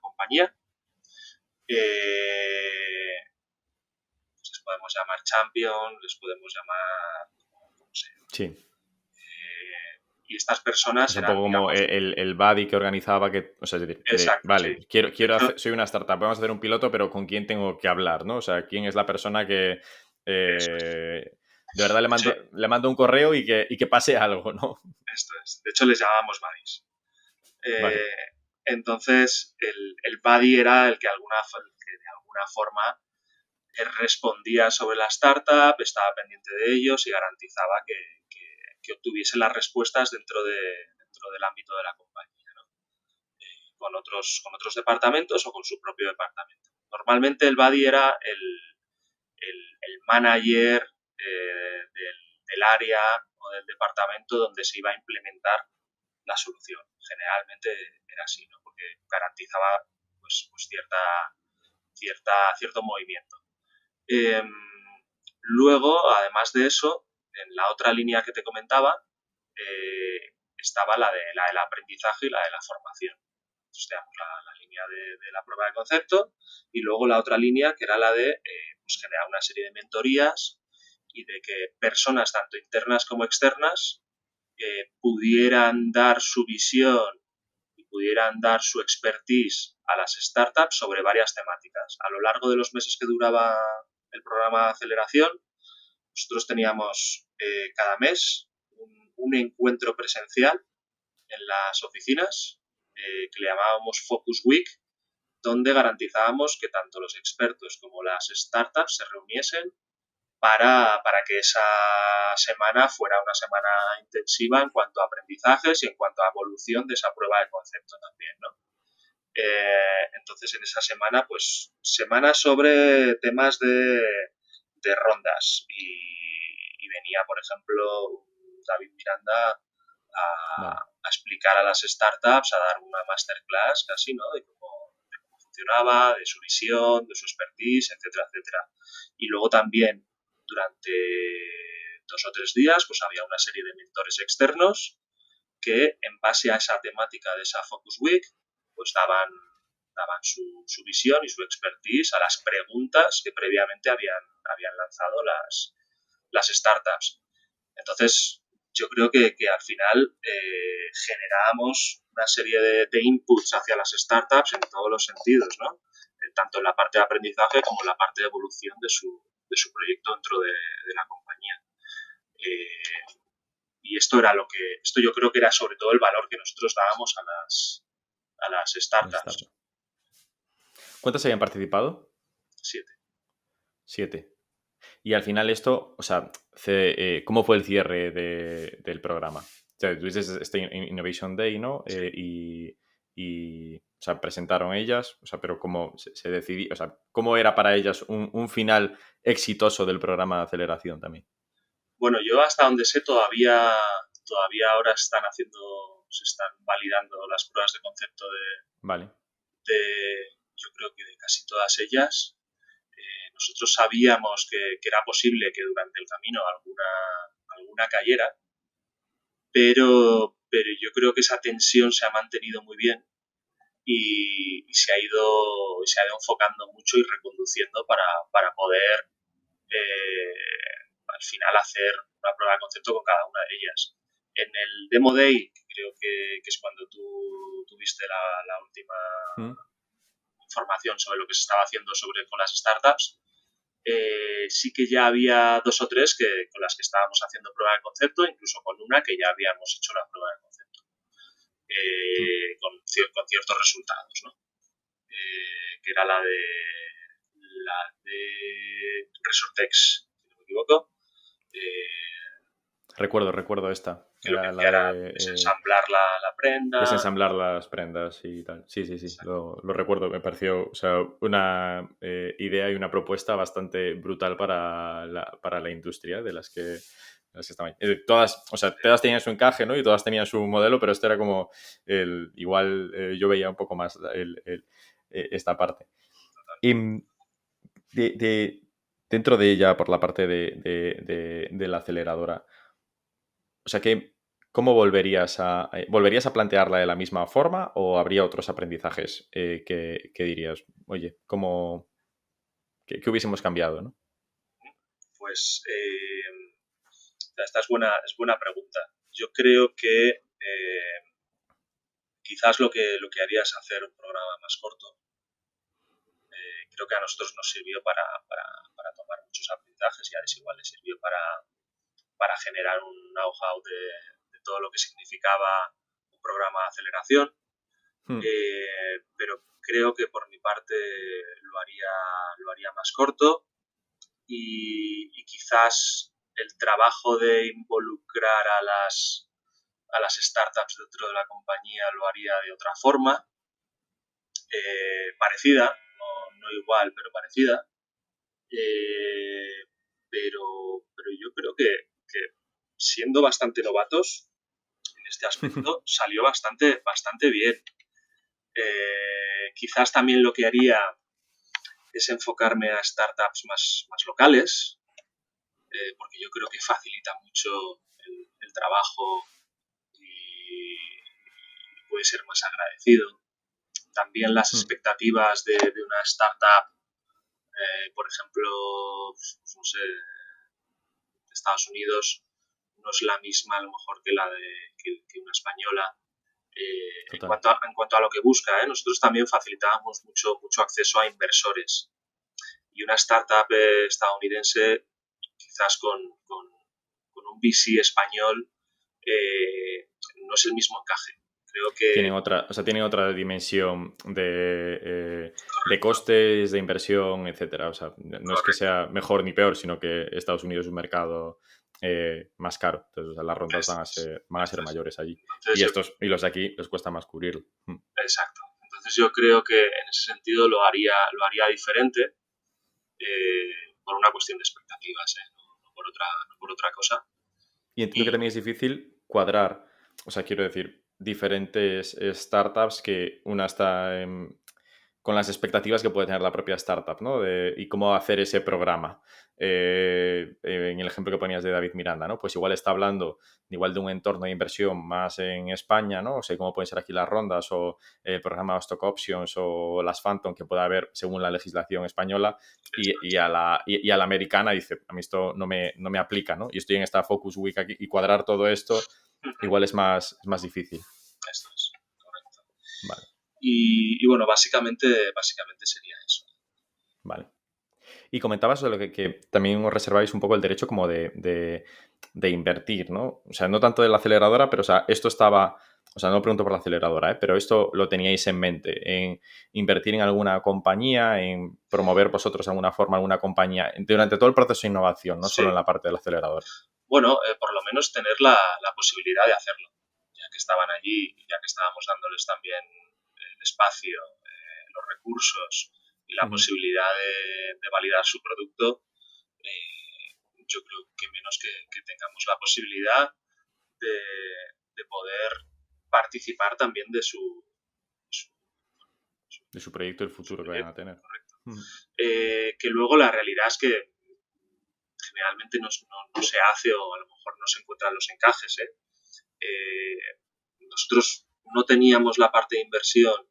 compañía. Les podemos llamar champion, les podemos llamar como sea. Sí. Y estas personas es un poco como el buddy que organizaba que, o sea, es decir, exacto, vale, sí. quiero hacer, soy una startup, vamos a hacer un piloto, pero ¿con quién tengo que hablar, no? O sea, ¿quién es la persona que de verdad le mando un correo y que pase algo, ¿no? Esto es. De hecho, les llamábamos buddies. Vale. Entonces, el buddy era el que de alguna forma respondía sobre la startup, estaba pendiente de ellos y garantizaba que obtuviesen las respuestas dentro del ámbito de la compañía, ¿no? Con otros departamentos o con su propio departamento. Normalmente el buddy era el manager del área o del departamento donde se iba a implementar la solución. Generalmente era así, ¿no? Porque garantizaba pues cierto movimiento. Luego, además de eso, en la otra línea que te comentaba, estaba la del aprendizaje y la de la formación. Entonces teníamos la línea de la prueba de concepto y luego la otra línea que era la de pues generar una serie de mentorías y de que personas tanto internas como externas pudieran dar su visión y pudieran dar su expertise a las startups sobre varias temáticas. A lo largo de los meses que duraba el programa de aceleración, nosotros teníamos cada mes un encuentro presencial en las oficinas que le llamábamos Focus Week, donde garantizábamos que tanto los expertos como las startups se reuniesen para que esa semana fuera una semana intensiva en cuanto a aprendizajes y en cuanto a evolución de esa prueba de concepto también, ¿no? Entonces, en esa semana, pues, semana sobre temas de rondas y venía, por ejemplo, David Miranda a explicar a las startups, a dar una masterclass casi, ¿no? De cómo funcionaba, de su visión, de su expertise, etcétera, etcétera. Y luego también, durante 2 o 3 días, pues había una serie de mentores externos que, en base a esa temática de esa Focus Week, pues daban su visión y su expertise a las preguntas que previamente habían lanzado las startups. Entonces, yo creo que al final generábamos una serie de inputs hacia las startups en todos los sentidos, ¿no? Tanto en la parte de aprendizaje como en la parte de evolución de su proyecto dentro de la compañía. Y esto yo creo que era sobre todo el valor que nosotros dábamos a las startups. ¿Cuántas habían participado? 7. 7. Y al final esto, o sea, ¿cómo fue el cierre del programa? O sea, tuviste este Innovation Day, ¿no? O sea, presentaron ellas, o sea, pero ¿cómo se decidió? O sea, ¿cómo era para ellas un final exitoso del programa de aceleración también? Bueno, yo hasta donde sé todavía ahora se están validando las pruebas de concepto Vale. yo creo que de casi todas ellas. Nosotros sabíamos que era posible que durante el camino alguna cayera, pero yo creo que esa tensión se ha mantenido muy bien y se ha ido enfocando mucho y reconduciendo para poder al final hacer una prueba de concepto con cada una de ellas. En el Demo Day, que creo que es cuando tú tuviste la última información sobre lo que se estaba haciendo con las startups, sí que ya había 2 o 3 con las que estábamos haciendo prueba de concepto, incluso con una que ya habíamos hecho la prueba de concepto, con ciertos resultados, ¿no? Que era la de Resortex, si no me equivoco. Recuerdo esta. Creo que era desensamblar la prenda. Desensamblar las prendas y tal. Sí. Lo recuerdo. Me pareció, o sea, una idea y una propuesta bastante brutal para la industria de las que estaban. Todas tenían su encaje, ¿no? Y todas tenían su modelo, pero este era como igual yo veía un poco más esta parte. Y dentro de ella, por la parte de la aceleradora, o sea que, ¿cómo volverías a plantearla de la misma forma o habría otros aprendizajes que dirías, oye, ¿qué hubiésemos cambiado, ¿no? Pues esta es buena pregunta. Yo creo que quizás lo que haría es hacer un programa más corto. Creo que a nosotros nos sirvió para tomar muchos aprendizajes y a Desigual les sirvió para generar un know-how de todo lo que significaba un programa de aceleración. Pero creo que por mi parte lo haría más corto y quizás el trabajo de involucrar a las startups dentro de la compañía lo haría de otra forma, parecida, no igual, pero parecida. Pero yo creo que siendo bastante novatos en este aspecto, salió bastante bien. Quizás también lo que haría es enfocarme a startups más locales, porque yo creo que facilita mucho el trabajo y puede ser más agradecido. También las expectativas de una startup, por ejemplo, no sé, de Estados Unidos, no es la misma a lo mejor que que una española. En cuanto a lo que busca, nosotros también facilitábamos mucho acceso a inversores. Y una startup estadounidense, quizás con un VC español, no es el mismo encaje. Creo que tienen otra dimensión de costes, de inversión, etcétera. O sea, no es que sea mejor ni peor, sino que Estados Unidos es un mercado más caro. Entonces, o sea, las rondas van a ser mayores allí. Entonces, y los de aquí les cuesta más cubrirlo. Exacto. Entonces yo creo que en ese sentido lo haría diferente, por una cuestión de expectativas, no por otra cosa. Y entiendo que también es difícil cuadrar, o sea, quiero decir, diferentes startups que una está con las expectativas que puede tener la propia startup, ¿no? Y cómo hacer ese programa. En el ejemplo que ponías de David Miranda, ¿no? Pues igual está hablando igual de un entorno de inversión más en España, ¿no? O sea, cómo pueden ser aquí las rondas o el programa de Stock Options o las Phantom que pueda haber según la legislación española y a la americana dice, a mí esto no me aplica, ¿no? Y estoy en esta Focus Week aquí y cuadrar todo esto igual es más difícil. Esto es correcto. Vale. Y bueno, básicamente sería eso. Vale. Y comentabas de lo que también os reserváis un poco el derecho como de invertir, ¿no? O sea, no tanto de la aceleradora, pero o sea, esto estaba, o sea, no pregunto por la aceleradora, pero esto lo teníais en mente, en invertir en alguna compañía, en promover vosotros de alguna forma alguna compañía, durante todo el proceso de innovación, no solo en la parte de la aceleradora. Bueno, por lo menos tener la posibilidad de hacerlo, ya que estaban allí y ya que estábamos dándoles también el espacio, los recursos y la posibilidad de validar su producto. Yo creo que menos que tengamos la posibilidad de poder participar también de su proyecto, el futuro que vayan a tener. Correcto. Que luego la realidad es que generalmente no se hace o a lo mejor no se encuentran los encajes. Nosotros no teníamos la parte de inversión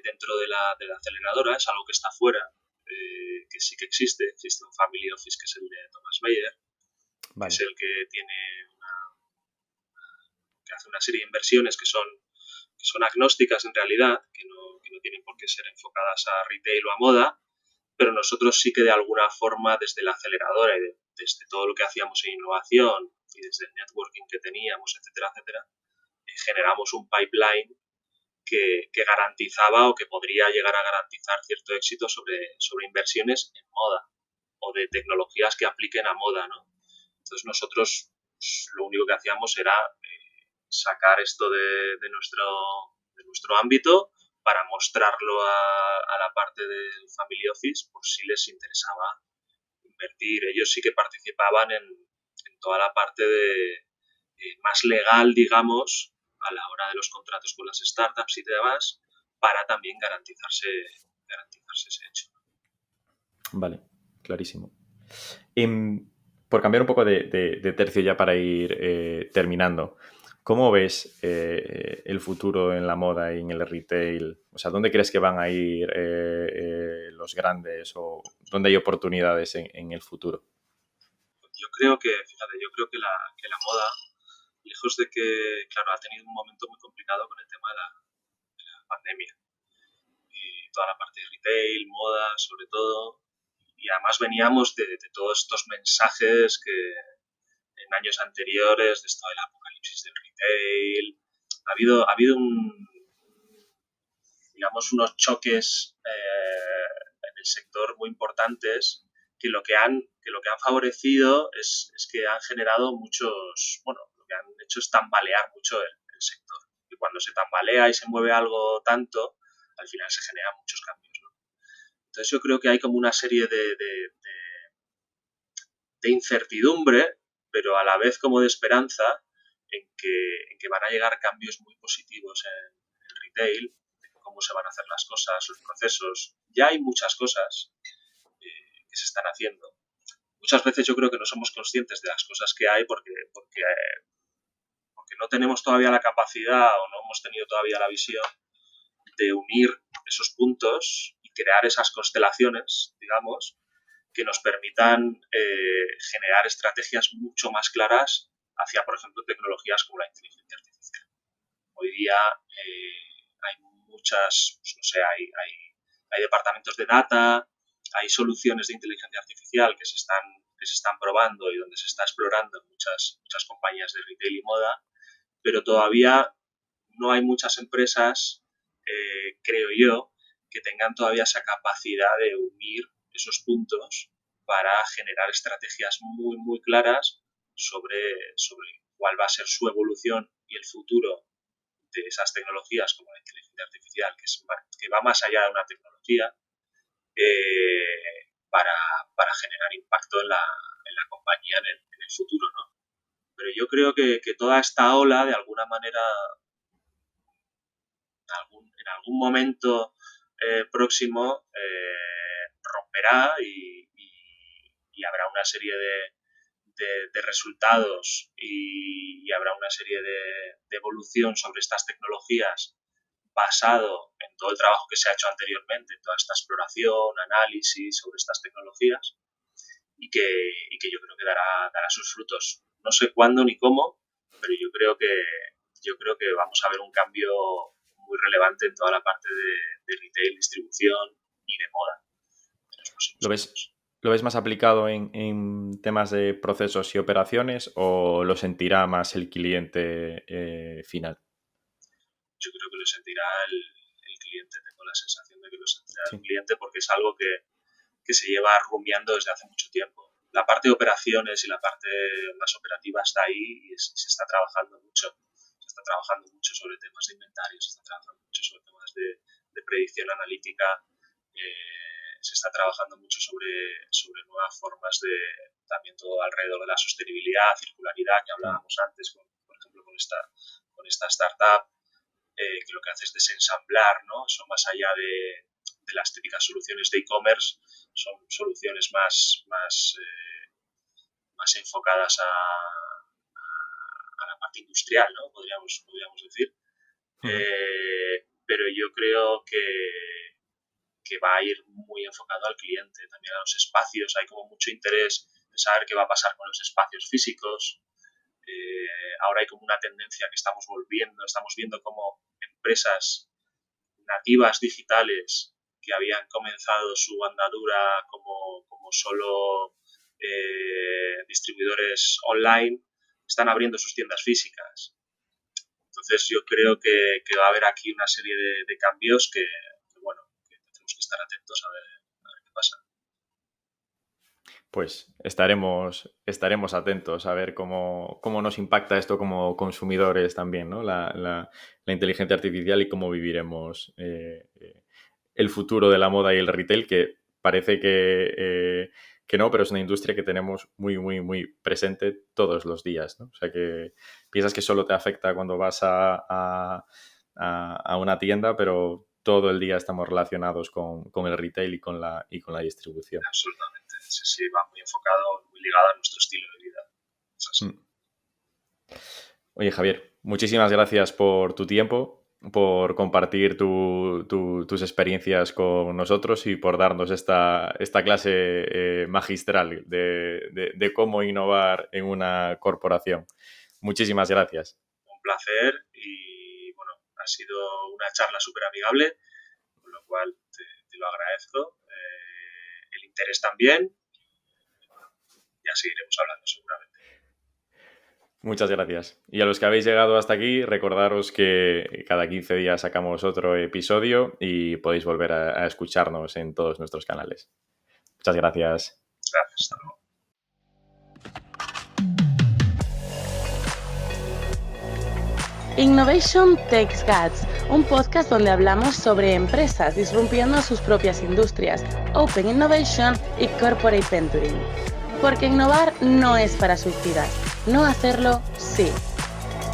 dentro de la aceleradora, es algo que está fuera, que sí que existe un family office que es el de Thomas Mayer, que es el que que hace una serie de inversiones que son agnósticas en realidad, que no tienen por qué ser enfocadas a retail o a moda, pero nosotros sí que de alguna forma desde la aceleradora y desde todo lo que hacíamos en innovación y desde el networking que teníamos, etcétera, generamos un pipeline que garantizaba o que podría llegar a garantizar cierto éxito sobre inversiones en moda o de tecnologías que apliquen a moda, ¿no? Entonces nosotros lo único que hacíamos era sacar esto de nuestro ámbito para mostrarlo a la parte del Family Office por si les interesaba invertir. Ellos sí que participaban en toda la parte más legal, digamos, a la hora de los contratos con las startups y demás, para también garantizarse ese hecho. Vale, clarísimo. Por cambiar un poco de tercio ya para ir terminando, ¿cómo ves el futuro en la moda y en el retail? O sea, ¿dónde crees que van a ir los grandes o dónde hay oportunidades en el futuro? Yo creo que la moda, lejos de que, claro, ha tenido un momento muy complicado con el tema de la pandemia y toda la parte de retail, moda, sobre todo, y además veníamos de todos estos mensajes que en años anteriores, de esto del apocalipsis del retail, ha habido unos choques en el sector muy importantes que lo que han favorecido es que han generado lo que han hecho es tambalear mucho el sector. Y cuando se tambalea y se mueve algo tanto, al final se generan muchos cambios, ¿no? Entonces yo creo que hay como una serie de incertidumbre, pero a la vez como de esperanza en que van a llegar cambios muy positivos en retail, en cómo se van a hacer las cosas, los procesos. Ya hay muchas cosas que se están haciendo. Muchas veces yo creo que no somos conscientes de las cosas que hay porque no tenemos todavía la capacidad o no hemos tenido todavía la visión de unir esos puntos y crear esas constelaciones, digamos, que nos permitan generar estrategias mucho más claras hacia, por ejemplo, tecnologías como la inteligencia artificial. Hoy día hay muchas, pues no sé, hay departamentos de data, hay soluciones de inteligencia artificial que se están probando y donde se está explorando en muchas compañías de retail y moda, pero todavía no hay muchas empresas, creo yo, que tengan todavía esa capacidad de unir esos puntos para generar estrategias muy, muy claras sobre cuál va a ser su evolución y el futuro de esas tecnologías como la inteligencia artificial, que va más allá de una tecnología, para generar impacto en la compañía en el futuro, ¿no? Pero yo creo que toda esta ola, de alguna manera, en algún momento próximo, romperá y habrá una serie de resultados y habrá una serie de evolución sobre estas tecnologías basado en todo el trabajo que se ha hecho anteriormente, toda esta exploración, análisis sobre estas tecnologías y que yo creo que dará sus frutos. No sé cuándo ni cómo, pero yo creo que vamos a ver un cambio muy relevante en toda la parte de retail, distribución y de moda en los próximos años. ¿Lo ves más aplicado en temas de procesos y operaciones o lo sentirá más el cliente final? Yo creo que lo sentirá el cliente. Tengo la sensación de que lo sentirá el cliente porque es algo que se lleva rumiando desde hace mucho tiempo. La parte de operaciones y la parte más operativa está ahí y se está trabajando mucho. Se está trabajando mucho sobre temas de inventario, se está trabajando mucho sobre temas de predicción analítica, se está trabajando mucho sobre nuevas formas también todo alrededor de la sostenibilidad, circularidad que hablábamos antes, por ejemplo, con esta startup, que lo que hace es desensamblar, ¿no? Son más allá de las típicas soluciones de e-commerce, son soluciones más enfocadas a la parte industrial, ¿no? Podríamos decir. Pero yo creo que va a ir muy enfocado al cliente, también a los espacios. Hay como mucho interés en saber qué va a pasar con los espacios físicos. Ahora hay como una tendencia que estamos viendo como empresas nativas digitales que habían comenzado su andadura como solo distribuidores online, están abriendo sus tiendas físicas. Entonces yo creo que va a haber aquí una serie de cambios que tenemos que estar atentos a ver qué pasa. Pues estaremos atentos a ver cómo nos impacta esto como consumidores también, ¿no? La inteligencia artificial y cómo viviremos el futuro de la moda y el retail, que parece que no, pero es una industria que tenemos muy, muy, muy presente todos los días, ¿no? O sea, que piensas que solo te afecta cuando vas a una tienda, pero todo el día estamos relacionados con el retail y con la distribución. Absolutamente. Sí, va muy enfocado, muy ligado a nuestro estilo de vida. Es así. Oye, Javier, muchísimas gracias por tu tiempo, por compartir tus experiencias con nosotros y por darnos esta clase magistral de cómo innovar en una corporación. Muchísimas gracias. Un placer y, bueno, ha sido una charla súper amigable, con lo cual te lo agradezco. El interés también. Ya seguiremos hablando seguramente. Muchas gracias. Y a los que habéis llegado hasta aquí, recordaros que cada 15 días sacamos otro episodio y podéis volver a escucharnos en todos nuestros canales. Muchas gracias. Gracias, hasta luego. Innovation Takes Guts, un podcast donde hablamos sobre empresas disrumpiendo sus propias industrias, Open Innovation y Corporate Venturing. Porque innovar no es para suicidas, no hacerlo sí.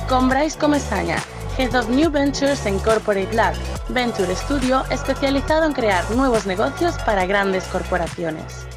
Con Bryce Comesaña, Head of New Ventures en Corporate Lab, Venture Studio especializado en crear nuevos negocios para grandes corporaciones.